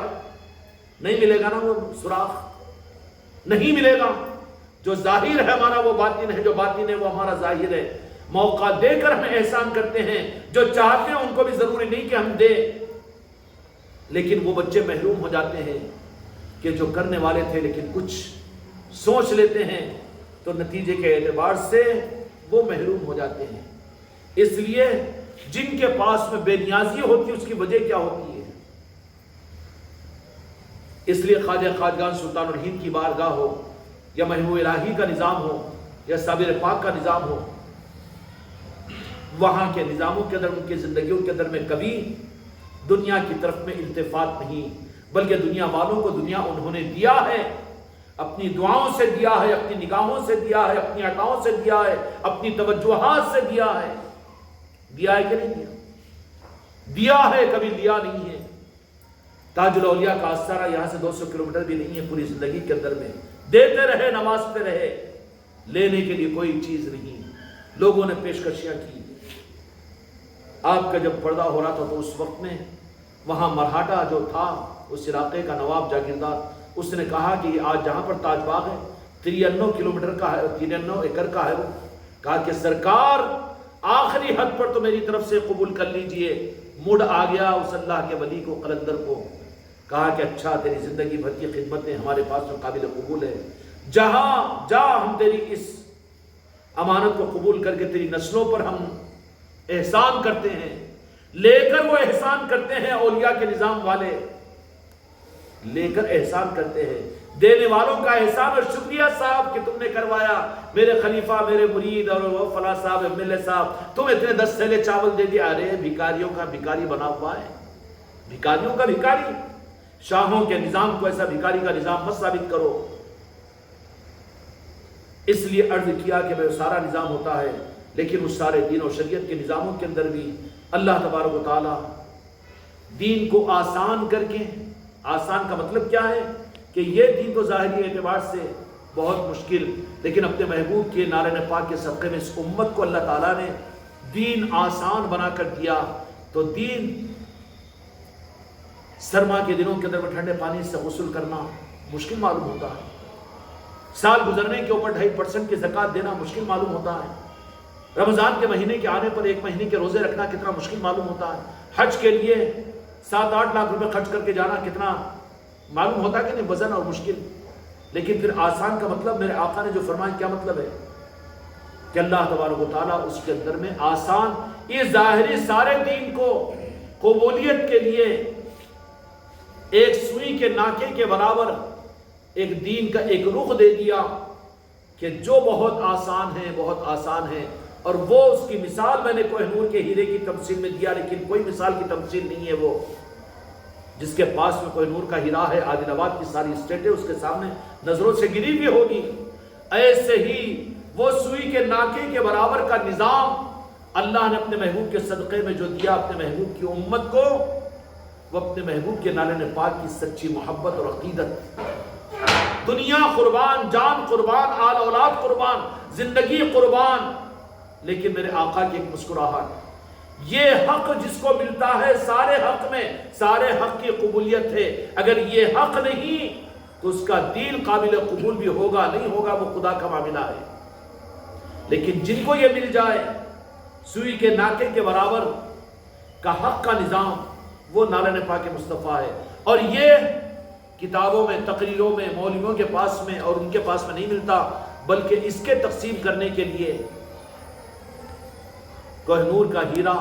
نہیں ملے گا نا وہ سراغ، نہیں ملے گا۔ جو ظاہر ہے ہمارا وہ باطن ہے، جو باطن ہے وہ ہمارا ظاہر ہے۔ موقع دے کر ہم احسان کرتے ہیں، جو چاہتے ہیں ان کو بھی ضروری نہیں کہ ہم دیں، لیکن وہ بچے محروم ہو جاتے ہیں کہ جو کرنے والے تھے لیکن کچھ سوچ لیتے ہیں تو نتیجے کے اعتبار سے وہ محروم ہو جاتے ہیں۔ اس لیے جن کے پاس میں بے نیازی ہوتی ہے اس کی وجہ کیا ہوتی ہے؟ اس لیے خواجہ خواجگان سلطان الہند کی بارگاہ ہو یا محبوب الہی کا نظام ہو یا صابر پاک کا نظام ہو، وہاں کے نظاموں کے اندر، ان کی زندگیوں کے اندر میں کبھی دنیا کی طرف میں التفات نہیں، بلکہ دنیا والوں کو دنیا انہوں نے دیا ہے، اپنی دعاؤں سے دیا ہے، اپنی نگاہوں سے دیا ہے، اپنی عطاؤں سے دیا ہے، اپنی توجہات سے دیا ہے۔ دیا ہے کہ نہیں دیا؟ دیا ہے، کبھی لیا نہیں ہے۔ تاج الاولیاء کا آستانہ یہاں سے 200 کلومیٹر بھی نہیں ہے، پوری زندگی کے اندر میں دیتے رہے، نوازتے رہے، لینے کے لیے کوئی چیز نہیں۔ لوگوں نے پیشکشیاں کی۔ آپ کا جب پردہ ہو رہا تھا تو اس وقت میں وہاں مرہاٹا جو تھا اس علاقے کا نواب جاگیردار، اس نے کہا کہ یہ آج جہاں پر تاج باغ ہے 93 کلومیٹر کا ہے، 93 ایکڑ کا ہے، وہ کہا کہ سرکار آخری حد پر تو میری طرف سے قبول کر لیجئے۔ مڑ آ گیا اس اللہ کے ولی کو، قلندر کو، کہا کہ اچھا تیری زندگی بھر کی خدمتیں ہمارے پاس میں قابل قبول ہے، جہاں جا ہم تیری اس امانت کو قبول کر کے تیری نسلوں پر ہم احسان کرتے ہیں۔ لے کر وہ احسان کرتے ہیں، اولیاء کے نظام والے لے کر احسان کرتے ہیں، دینے والوں کا احسان اور شکریہ صاحب کہ تم نے کروایا، میرے خلیفہ، میرے مرید اور وہ فلاں صاحب، MLA صاحب، تم اتنے 10 تھیلے چاول دے دیا۔ ارے بھکاریوں کا بھکاری بنا ہوا ہے، بھکاریوں کا بھکاری۔ شاہوں کے نظام کو ایسا بھکاری کا نظام مت ثابت کرو۔ اس لیے عرض کیا کہ وہ سارا نظام ہوتا ہے، لیکن اس سارے دین اور شریعت کے نظاموں کے اندر بھی اللہ تبارک و تعالی دین کو آسان کر کے، آسان کا مطلب کیا ہے کہ یہ دین تو ظاہری اعتبار سے بہت مشکل، لیکن اپنے محبوب کے نارین پاک کے صدقے میں اس امت کو اللہ تعالیٰ نے دین آسان بنا کر دیا۔ تو دین سرما کے دنوں کے اندر میں ٹھنڈے پانی سے غسل کرنا مشکل معلوم ہوتا ہے، سال گزرنے کے اوپر 2.5% کی زکوٰۃ دینا مشکل معلوم ہوتا ہے، رمضان کے مہینے کے آنے پر 1 مہینے کے روزے رکھنا کتنا مشکل معلوم ہوتا ہے، حج کے لیے 7-8 لاکھ روپے خرچ کر کے جانا کتنا معلوم ہوتا ہے کہ نہیں، وزن اور مشکل۔ لیکن پھر آسان کا مطلب میرے آقا نے جو فرمایا کیا مطلب ہے کہ اللہ تبارک و تعالیٰ اس کے اندر میں آسان، یہ ظاہری سارے دین کو قبولیت کے لیے ایک سوئی کے ناکے کے برابر ایک دین کا ایک رخ دے دیا کہ جو بہت آسان ہے، بہت آسان ہے۔ اور وہ اس کی مثال میں نے کوہ نور کے ہیرے کی تمثیل میں دیا، لیکن کوئی مثال کی تمثیل نہیں ہے وہ جس کے پاس میں کوہ نور کا ہیرا ہے، عادل آباد کی ساری اسٹیٹیں اس کے سامنے نظروں سے گری بھی ہوگی۔ ایسے ہی وہ سوئی کے ناکے کے برابر کا نظام اللہ نے اپنے محبوب کے صدقے میں جو دیا اپنے محبوب کی امت کو، وہ اپنے محبوب کے نالے پاک کی سچی محبت اور عقیدت، دنیا قربان، جان قربان، آل اولاد قربان، زندگی قربان، لیکن میرے آقا کی ایک مسکراہٹ، یہ حق جس کو ملتا ہے سارے حق میں، سارے حق کی قبولیت ہے۔ اگر یہ حق نہیں تو اس کا دین قابل قبول بھی ہوگا نہیں ہوگا، وہ خدا کا معاملہ ہے۔ لیکن جن کو یہ مل جائے سوئی کے ناکے کے برابر کا حق کا نظام، وہ نالہ پاک مصطفیٰ ہے۔ اور یہ کتابوں میں، تقریروں میں، مولویوں کے پاس میں اور ان کے پاس میں نہیں ملتا، بلکہ اس کے تقسیم کرنے کے لیے کوہ نور کا ہیرا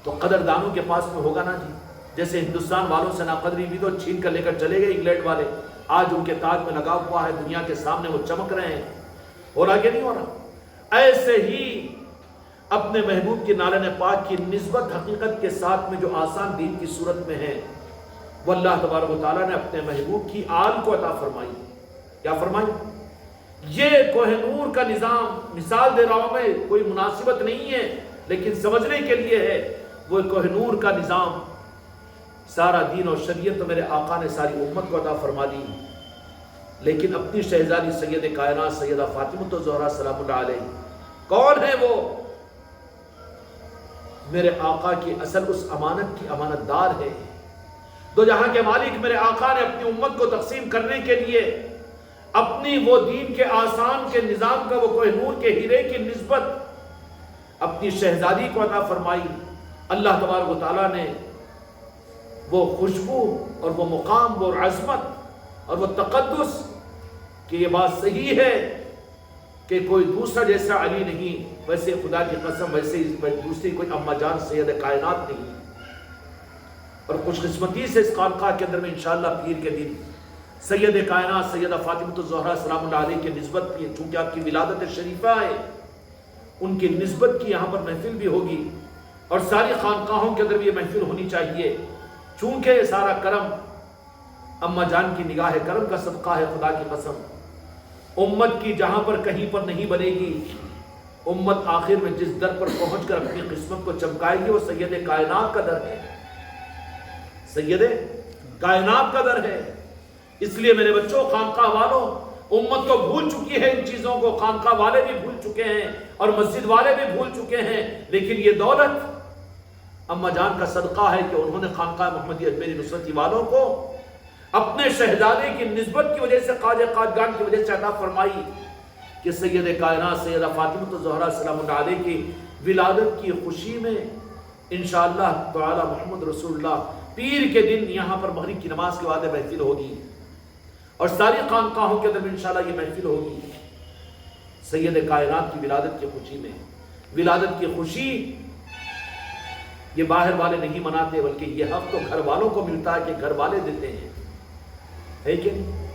تو قدردانوں کے پاس میں ہوگا نا جی۔ جیسے ہندوستان والوں سے ناقدری بھی تو چھین کر لے کر چلے گئے انگلینڈ والے، آج ان کے تاج میں لگا ہوا ہے، دنیا کے سامنے وہ چمک رہے ہیں، اور آگے نہیں ہو رہا۔ ایسے ہی اپنے محبوب کی نالہ پاک کی نسبت حقیقت کے ساتھ میں جو آسان دین کی صورت میں ہے، وہ اللہ تبارک و تعالیٰ نے اپنے محبوب کی آل کو عطا فرمائی۔ کیا فرمائی؟ یہ کوہ نور کا نظام مثال دے رہا ہوں میں، کوئی مناسبت نہیں ہے لیکن سمجھنے کے لیے ہے۔ وہ کوہ نور کا نظام سارا دین اور شریعت تو میرے آقا نے ساری امت کو عطا فرما دی، لیکن اپنی شہزادی سید کائنات سیدہ فاطمہ الزہرا سلام اللہ علیہ، کون ہے وہ میرے آقا کی اصل اس امانت کی امانت دار ہے۔ دو جہاں کے مالک میرے آقا نے اپنی امت کو تقسیم کرنے کے لیے اپنی وہ دین کے آسان کے نظام کا وہ کوہ نور کے ہیرے کی نسبت اپنی شہزادی کو عطا فرمائی۔ اللہ تبارک و تعالیٰ نے وہ خوشبو اور وہ مقام، وہ عظمت اور وہ تقدس کہ یہ بات صحیح ہے کہ کوئی دوسرا جیسا علی نہیں، ویسے خدا کی قسم ویسے دوسری کوئی اما جان سید کائنات نہیں۔ اور خوش قسمتی سے اس خانقاہ کے اندر میں انشاءاللہ پیر کے دن سید کائنات سیدہ فاطمہ الزہرا سلام اللہ علیہ کی نسبت بھی، چونکہ آپ کی ولادت شریفہ ہے، ان کی نسبت کی یہاں پر محفل بھی ہوگی، اور ساری خانقاہوں کے اندر بھی یہ محفل ہونی چاہیے، چونکہ یہ سارا کرم اما جان کی نگاہ کرم کا صدقہ ہے۔ خدا کی قسم امت کی جہاں پر کہیں پر نہیں بنے گی، امت آخر میں جس در پر پہنچ کر اپنی قسمت کو چمکائے گی وہ سید کائنات کا در ہے، سید کائنات کا در ہے۔ اس لیے میرے بچوں، خانقاہ والوں، امت تو بھول چکی ہے ان چیزوں کو، خانقاہ والے بھی بھول چکے ہیں اور مسجد والے بھی بھول چکے ہیں، لیکن یہ دولت اما جان کا صدقہ ہے کہ انہوں نے خانقاہ محمدی اجمیری نصرتی والوں کو اپنے شہزادے کی نسبت کی وجہ سے، خواجہ قادگان کی وجہ سے عطا فرمائی کہ سید کائنات سیدہ فاطمہ الزہرا سلام اللہ علیہ کی ولادت کی خوشی میں انشاءاللہ تعالی محمد رسول اللہ پیر کے دن یہاں پر مغرب کی نماز کے بعد محفل ہوگی، اور ساری خانقاہوں کے اندر انشاءاللہ یہ محفل ہوگی سید کائنات کی ولادت کی خوشی میں۔ ولادت کی خوشی یہ باہر والے نہیں مناتے، بلکہ یہ حق تو گھر والوں کو ملتا ہے کہ گھر والے دیتے ہیں، ہے کہ نہیں؟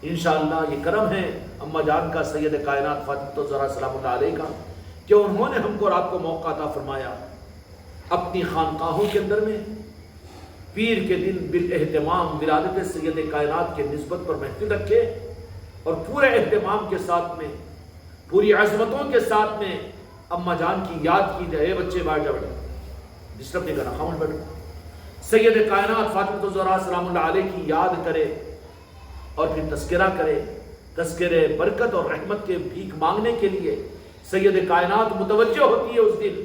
انشاءاللہ یہ کرم ہے اما جان کا سید کائنات فاطمہ الزہرا سلام اللہ علیہ کا کہ انہوں نے ہم کو اور آپ کو موقع عطا فرمایا اپنی خانقاہوں کے اندر میں پیر کے دن بالاہتمام ولادت سید کائنات کے نسبت پر محفل رکھے، اور پورے اہتمام کے ساتھ میں، پوری عظمتوں کے ساتھ میں اما جان کی یاد کی جائے۔ بچے باہر جا بیٹھے، ڈسٹرب نہیں کرنا، خاموش بیٹھو۔ سید کائنات فاطمہ الزہرا سلام اللہ علیہ کی یاد کرے اور پھر تذکرہ کرے، تذکرے برکت اور رحمت کے بھیک مانگنے کے لیے سید کائنات متوجہ ہوتی ہے۔ اس دن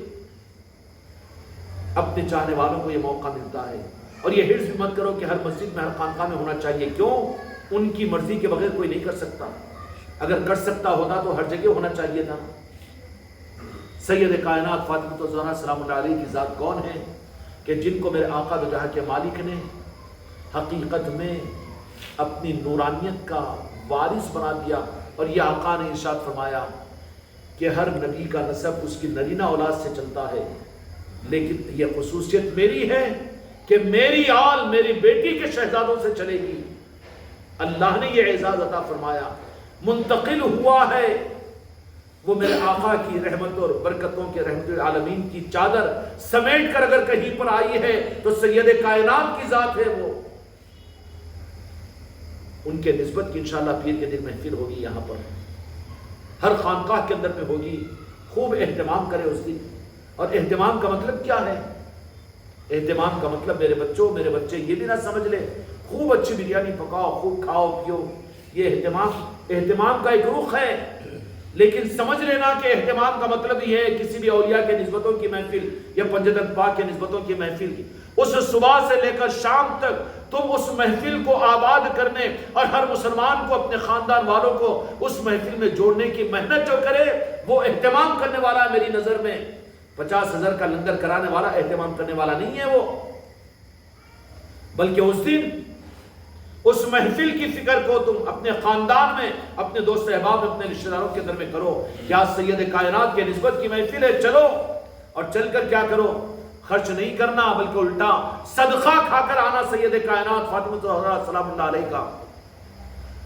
اپنے چاہنے والوں کو یہ موقع ملتا ہے، اور یہ حرص بھی مت کرو کہ ہر مسجد میں ہر خانقاہ میں ہونا چاہیے، کیوں؟ ان کی مرضی کے بغیر کوئی نہیں کر سکتا، اگر کر سکتا ہوتا تو ہر جگہ ہونا چاہیے تھا۔ سید کائنات فاطمہ الزہرا سلام اللہ علیہ کی ذات کون ہے کہ جن کو میرے آقا دو جہاں کے مالک نے حقیقت میں اپنی نورانیت کا وارث بنا دیا، اور یہ آقا نے ارشاد فرمایا کہ ہر نبی کا نسب اس کی نرینہ اولاد سے چلتا ہے، لیکن یہ خصوصیت میری ہے کہ میری آل میری بیٹی کے شہزادوں سے چلے گی۔ اللہ نے یہ اعزاز عطا فرمایا، منتقل ہوا ہے وہ میرے آقا کی رحمت اور برکتوں کے رحمت العالمین کی چادر سمیٹ کر اگر کہیں پر آئی ہے تو سید کائنات کی ذات ہے، وہ ان کے نسبت کی انشاءاللہ پیر کے دن محفل ہوگی، یہاں پر ہر خانقاہ کے اندر میں ہوگی۔ خوب اہتمام کرے اس دن، اور اہتمام کا مطلب کیا ہے؟ اہتمام کا مطلب میرے بچوں، میرے بچے یہ بھی نہ سمجھ لے خوب اچھی بریانی پکاؤ، خوب کھاؤ پیو، یہ اہتمام کا ایک رخ ہے، لیکن سمجھ لینا کہ اہتمام کا مطلب یہ ہے کسی بھی اولیاء کے نسبتوں کی محفل یا پنجتن پاک کے نسبتوں کی محفل کی، اس صبح سے لے کر شام تک تم اس محفل کو آباد کرنے اور ہر مسلمان کو اپنے خاندان والوں کو اس محفل میں جوڑنے کی محنت جو کرے وہ اہتمام کرنے والا ہے۔ میری نظر میں 50,000 کا لنگر کرانے والا اہتمام کرنے والا نہیں ہے وہ، بلکہ اس دن اس محفل کی فکر کو تم اپنے خاندان میں، اپنے دوست احباب میں، اپنے رشتہ داروں کے اندر میں کرو۔ کیا سید کائنات کے نسبت کی محفل ہے؟ چلو، اور چل کر کیا کرو؟ خرچ نہیں کرنا بلکہ الٹا صدقہ کھا کر آنا سید کائنات فاطمہ الزہرا سلام اللہ علیہ کا۔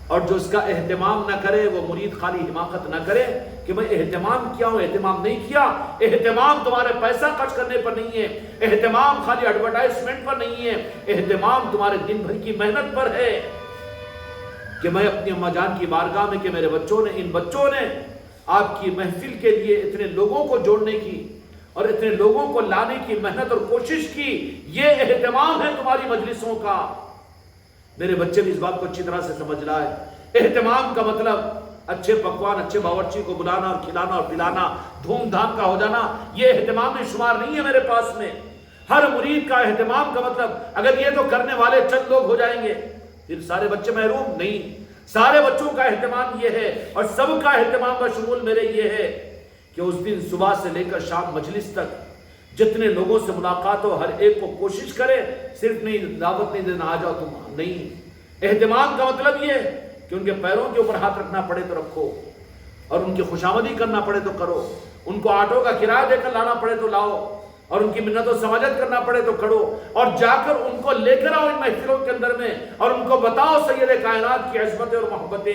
اور جو اس کا اہتمام نہ کرے وہ مرید خالی حماقت نہ کرے کہ میں اہتمام کیا ہوں، اہتمام نہیں کیا۔ اہتمام تمہارے پیسہ خرچ کرنے پر نہیں ہے، اہتمام خالی ایڈورٹائزمنٹ پر نہیں ہے، اہتمام تمہارے دن بھر کی محنت پر ہے کہ میں اپنی اما جان کی بارگاہ میں کہ میرے بچوں نے، ان بچوں نے آپ کی محفل کے لیے اتنے لوگوں کو جوڑنے کی اور اتنے لوگوں کو لانے کی محنت اور کوشش کی، یہ اہتمام ہے تمہاری مجلسوں کا۔ میرے بچے بھی اس بات کو اچھی طرح سے سمجھ رہا ہے۔ اہتمام کا مطلب اچھے پکوان، اچھے باورچی کو بلانا اور کھلانا اور پلانا، دھوم دھام کا ہو جانا، یہ اہتمام میں شمار نہیں ہے میرے پاس میں۔ ہر مرید کا اہتمام کا مطلب اگر یہ تو کرنے والے چند لوگ ہو جائیں گے پھر سارے بچے محروم نہیں، سارے بچوں کا اہتمام یہ ہے اور سب کا اہتمام بشمول میرے یہ ہے کہ اس دن صبح سے لے کر شام مجلس تک جتنے لوگوں سے ملاقات ہو ہر ایک کو کوشش کرے، صرف نہیں دعوت نہیں دینا آ جاؤ تم، نہیں، اہتمام کا مطلب یہ کہ ان کے پیروں کے اوپر ہاتھ رکھنا پڑے تو رکھو اور ان کی خوشامدی کرنا پڑے تو کرو، ان کو آٹو کا کرایہ دے کر لانا پڑے تو لاؤ اور ان کی منت و سماجت کرنا پڑے تو کرو، اور جا کر ان کو لے کر آؤ ان محفلوں کے اندر میں اور ان کو بتاؤ سید کائنات کی عظمتیں اور محبتیں،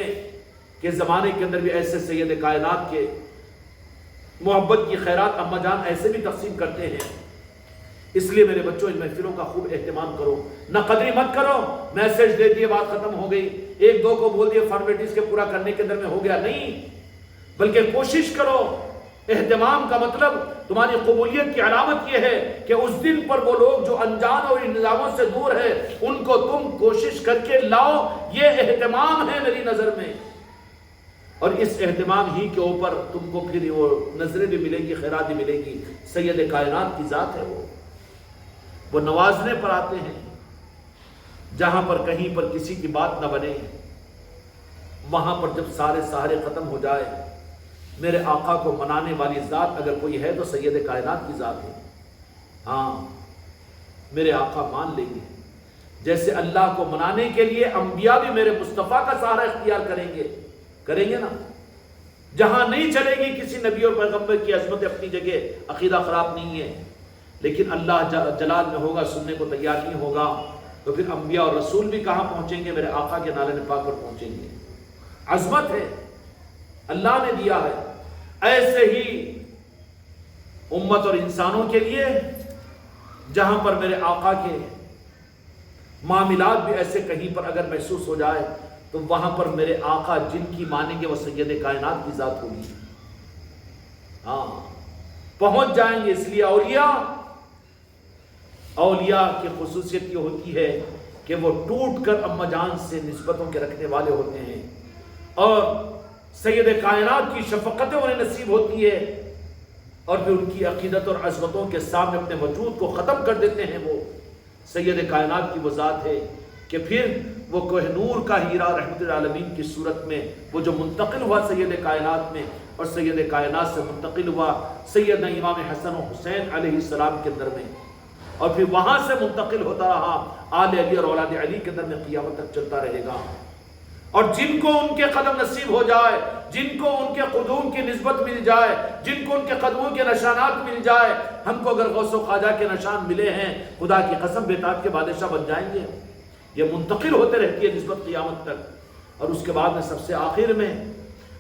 کہ زمانے کے اندر بھی ایسے سید کائنات کے محبت کی خیرات اماں جان ایسے بھی تقسیم کرتے ہیں۔ اس لیے میرے بچوں ان محفلوں کا خوب اہتمام کرو، نہ قدری مت کرو، میسج دے دیے بات ختم ہو گئی، ایک دو کو بول دیے فارمیلٹیز کے پورا کرنے کے اندر میں ہو گیا، نہیں، بلکہ کوشش کرو۔ اہتمام کا مطلب تمہاری قبولیت کی علامت یہ ہے کہ اس دن پر وہ لوگ جو انجان اور ان نظاموں سے دور ہے ان کو تم کوشش کر کے لاؤ، یہ اہتمام ہے میری نظر میں، اور اس اہتمام ہی کے اوپر تم کو پھر وہ نظریں بھی ملے گی، خیرات بھی ملے گی۔ سید کائنات کی ذات ہے وہ نوازنے پر آتے ہیں، جہاں پر کہیں پر کسی کی بات نہ بنے وہاں پر جب سارے سہارے ختم ہو جائے، میرے آقا کو منانے والی ذات اگر کوئی ہے تو سید کائنات کی ذات ہے۔ ہاں، میرے آقا مان لیں گے، جیسے اللہ کو منانے کے لیے انبیاء بھی میرے مصطفیٰ کا سہارا اختیار کریں گے نا۔ جہاں نہیں چلے گی کسی نبی اور پیغمبر کی عظمت اپنی جگہ، عقیدہ خراب نہیں ہے، لیکن اللہ جلال میں ہوگا، سننے کو تیار نہیں ہوگا، تو پھر انبیاء اور رسول بھی کہاں پہنچیں گے؟ میرے آقا کے نالے پاک پر پہنچیں گے۔ عظمت ہے، اللہ نے دیا ہے۔ ایسے ہی امت اور انسانوں کے لیے جہاں پر میرے آقا کے معاملات بھی ایسے کہیں پر اگر محسوس ہو جائے تو وہاں پر میرے آقا جن کی مانیں گے وہ سید کائنات کی ذات ہوگی۔ ہاں، پہنچ جائیں گے۔ اس لیے اولیاء کی خصوصیت یہ ہوتی ہے کہ وہ ٹوٹ کر اماں جان سے نسبتوں کے رکھنے والے ہوتے ہیں، اور سید کائنات کی شفقتیں انہیں نصیب ہوتی ہے، اور پھر ان کی عقیدت اور عظمتوں کے سامنے اپنے وجود کو ختم کر دیتے ہیں۔ وہ سید کائنات کی وہ ذات ہے کہ پھر وہ کوہ نور کا ہیرا رحمت العالمین کی صورت میں وہ جو منتقل ہوا سید کائنات میں، اور سید کائنات سے منتقل ہوا سیدنا امام حسن و حسین علیہ السلام کے اندر میں، اور پھر وہاں سے منتقل ہوتا رہا آل علی اور اولاد علی کے اندر میں قیامت تک چلتا رہے گا۔ اور جن کو ان کے قدم نصیب ہو جائے، جن کو ان کے قدوم کی نسبت مل جائے، جن کو ان کے قدموں کے نشانات مل جائے، ہم کو اگر غوث و خواجہ کے نشان ملے ہیں، خدا کی قسم بیتاب کے بادشاہ بن جائیں گے۔ یہ منتقل ہوتے رہتی ہے نسبت قیامت تک، اور اس کے بعد میں سب سے آخر میں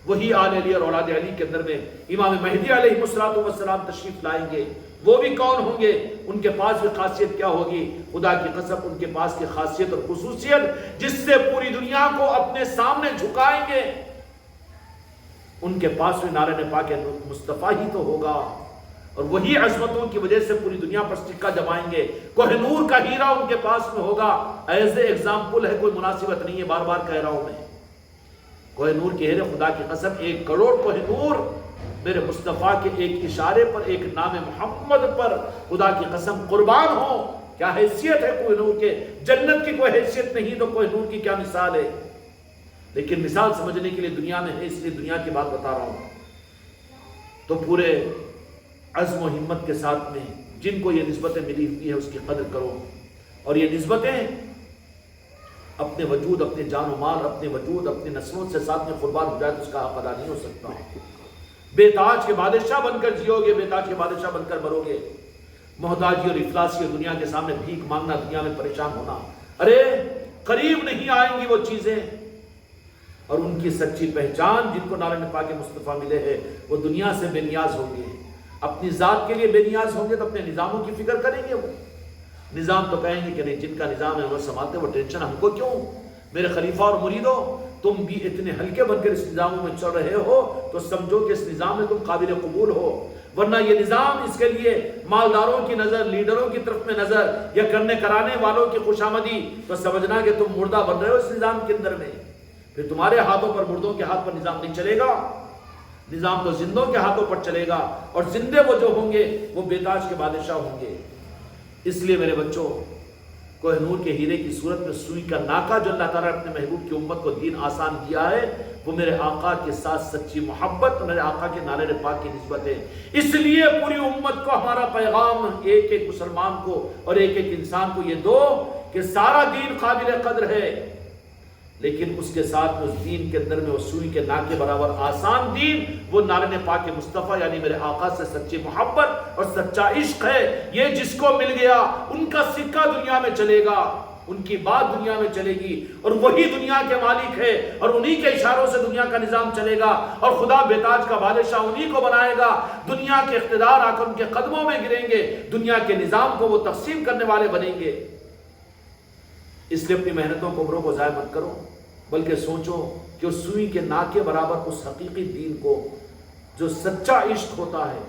وہی آل علی اور اولاد علی کے اندر میں امام مہدی علیہ السلام تشریف لائیں گے۔ وہ بھی کون ہوں گے؟ ان کے پاس بھی خاصیت کیا ہوگی؟ خدا کی قسم ان کے پاس کی خاصیت اور خصوصیت جس سے پوری دنیا کو اپنے سامنے جھکائیں گے، ان کے پاس بھی نعرہ پاک مصطفیٰ ہی تو ہوگا، اور وہی عظمتوں کی وجہ سے پوری دنیا پر سکہ جمائیں گے۔ کوہ نور کا ہیرا ان کے پاس میں ہوگا۔ ایز اے ایگزامپل ہے، کوئی مناسبت نہیں ہے، بار بار کہہ رہا ہوں میں، کوہ نور کے ہیرے، خدا کی قسم 1 کروڑ کوہ نور میرے مصطفیٰ کے ایک اشارے پر، ایک نام محمد پر خدا کی قسم قربان ہو۔ کیا حیثیت ہے کوہ نور کے؟ جنت کی کوئی حیثیت نہیں تو کوہ نور کی کیا مثال ہے؟ لیکن مثال سمجھنے کے لیے دنیا میں ہے، اس لیے دنیا کی بات بتا رہا ہوں۔ تو پورے عزم و ہمت کے ساتھ میں جن کو یہ نسبتیں ملی ہوئی ہے اس کی قدر کرو، اور یہ نسبتیں اپنے وجود، اپنے جان و مال، اپنے وجود، اپنے نسلوں سے ساتھ میں قربان ہو جائے تو اس کا حق ادا نہیں ہو سکتا۔ بے تاج کے بادشاہ بن کر جیو گے، بے تاج کے بادشاہ بن کر مرو گے۔ محتاجی اور افلاسی اور دنیا کے سامنے بھیک مانگنا، دنیا میں پریشان ہونا، ارے قریب نہیں آئیں گی وہ چیزیں۔ اور ان کی سچی پہچان جن کو نعرہ پاک مصطفیٰ ملے ہے وہ دنیا سے بے نیاز ہوں گے، اپنی ذات کے لیے بے نیاز ہوں گے تو اپنے نظاموں کی فکر کریں گے۔ وہ نظام تو کہیں گے کہ نہیں، جن کا نظام ہے وہ سنبھالتے، وہ ٹینشن ہم کو کیوں؟ میرے خلیفہ اور مریدوں، تم بھی اتنے ہلکے بن کر اس نظاموں میں چل رہے ہو تو سمجھو کہ اس نظام میں تم قابل قبول ہو، ورنہ یہ نظام اس کے لیے مالداروں کی نظر، لیڈروں کی طرف میں نظر، یا کرنے کرانے والوں کی خوشامدی، تو سمجھنا کہ تم مردہ بن رہے ہو اس نظام کے اندر میں۔ پھر تمہارے ہاتھوں پر، مردوں کے ہاتھ پر نظام نہیں چلے گا، نظام تو زندوں کے ہاتھوں پر چلے گا، اور زندے وہ جو ہوں گے وہ بے تاج کے بادشاہ ہوں گے۔ اس لیے میرے بچوں، کوہ نور کے ہیرے کی صورت میں سوئی کا ناکہ جو اللہ تعالیٰ نے اپنے محبوب کی امت کو دین آسان کیا ہے، وہ میرے آقا کے ساتھ سچی محبت، میرے آقا کے نالے پاک کی نسبت ہے۔ اس لیے پوری امت کو ہمارا پیغام، ایک ایک مسلمان کو اور ایک ایک انسان کو یہ دو کہ سارا دین قابل قدر ہے، لیکن اس کے ساتھ میں اس دین کے اندر میں وہ سوئی کے ناکے برابر آسان دین، وہ نالے پاک مصطفیٰ یعنی میرے آقا سے سچی محبت اور سچا عشق ہے۔ یہ جس کو مل گیا ان کا سکہ دنیا میں چلے گا، ان کی بات دنیا میں چلے گی، اور وہی دنیا کے مالک ہے، اور انہی کے اشاروں سے دنیا کا نظام چلے گا، اور خدا بیتاج کا بادشاہ انہی کو بنائے گا۔ دنیا کے اقتدار آ کر ان کے قدموں میں گریں گے، دنیا کے نظام کو وہ تقسیم کرنے والے بنیں گے۔ اس لیے اپنی محنتوں کو، عمروں کو ضائع مت کرو، بلکہ سوچو کہ اس سوئی کے ناکے برابر اس حقیقی دین کو، جو سچا عشق ہوتا ہے،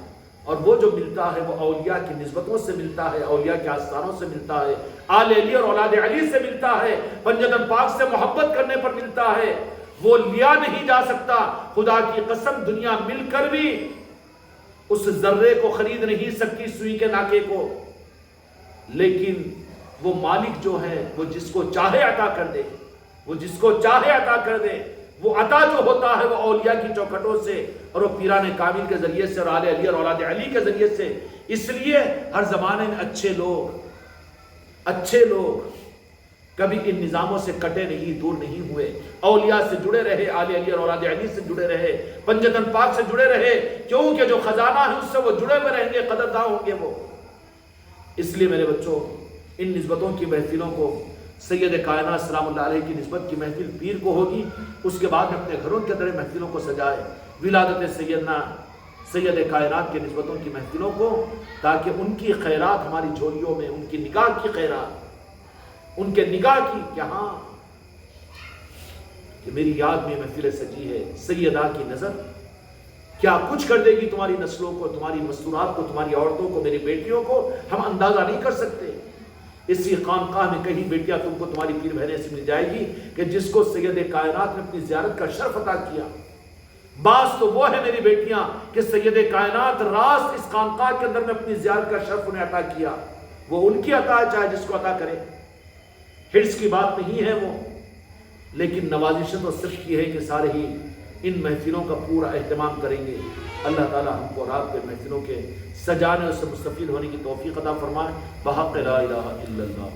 اور وہ جو ملتا ہے وہ اولیاء کی نسبتوں سے ملتا ہے، اولیاء کے آستانوں سے ملتا ہے، آل علی اور اولاد علی سے ملتا ہے، پنجتن پاک سے محبت کرنے پر ملتا ہے۔ وہ لیا نہیں جا سکتا، خدا کی قسم دنیا مل کر بھی اس ذرے کو خرید نہیں سکتی، سوئی کے ناکے کو، لیکن وہ مالک جو ہے وہ جس کو چاہے عطا کر دے، وہ جس کو چاہے عطا کر دے۔ وہ عطا جو ہوتا ہے وہ اولیاء کی چوکھٹوں سے، اور وہ پیران کامل کے ذریعے سے، اور آل علی اور اولاد علی کے ذریعے سے۔ اس لیے ہر زمانے میں اچھے لوگ کبھی ان نظاموں سے کٹے نہیں، دور نہیں ہوئے، اولیاء سے جڑے رہے، آل علی اور اولاد علی سے جڑے رہے، پنجتن پاک سے جڑے رہے، کیونکہ جو خزانہ ہے اس سے وہ جڑے ہوئے رہیں گے، قدرداں ہوں گے وہ۔ اس لیے میرے بچوں، ان نسبتوں کی محفلوں کو، سید کائنات سلام اللہ علیہ کی نسبت کی محفل پیر کو ہوگی، اس کے بعد میں اپنے گھروں کے اندر محفلوں کو سجائے، ولادت سیدنا سید کائنات کے نسبتوں کی محفلوں کو، تاکہ ان کی خیرات ہماری جھولیوں میں، ان کی نگاہ کی خیرات، ان کے نگاہ کی کہ ہاں کہ میری یاد میں محفل سجی ہے، سیدہ کی نظر کیا کچھ کر دے گی تمہاری نسلوں کو، تمہاری مستورات کو، تمہاری عورتوں کو، میری بیٹیوں کو، ہم اندازہ نہیں کر سکتے۔ اسی خانقاہ میں کہیں بیٹیاں تم کو تمہاری پیر بہنیں سے مل جائے گی کہ جس کو سید کائنات نے اپنی زیارت کا شرف عطا کیا۔ بعض تو وہ ہے میری بیٹیاں کہ سید کائنات راست اس خانقاہ کے اندر میں اپنی زیارت کا شرف انہیں عطا کیا، وہ ان کی عطا ہے، چاہے جس کو عطا کرے، حرص کی بات نہیں ہے وہ، لیکن نوازشت اور صرف کی ہے کہ سارے ہی ان محفلوں کا پورا اہتمام کریں گے۔ اللہ تعالی ہم کو رات کے محفلوں کے سجانے اور سے مستفید ہونے کی توفیق عطا فرمائے، بحق لا الہ الا اللہ۔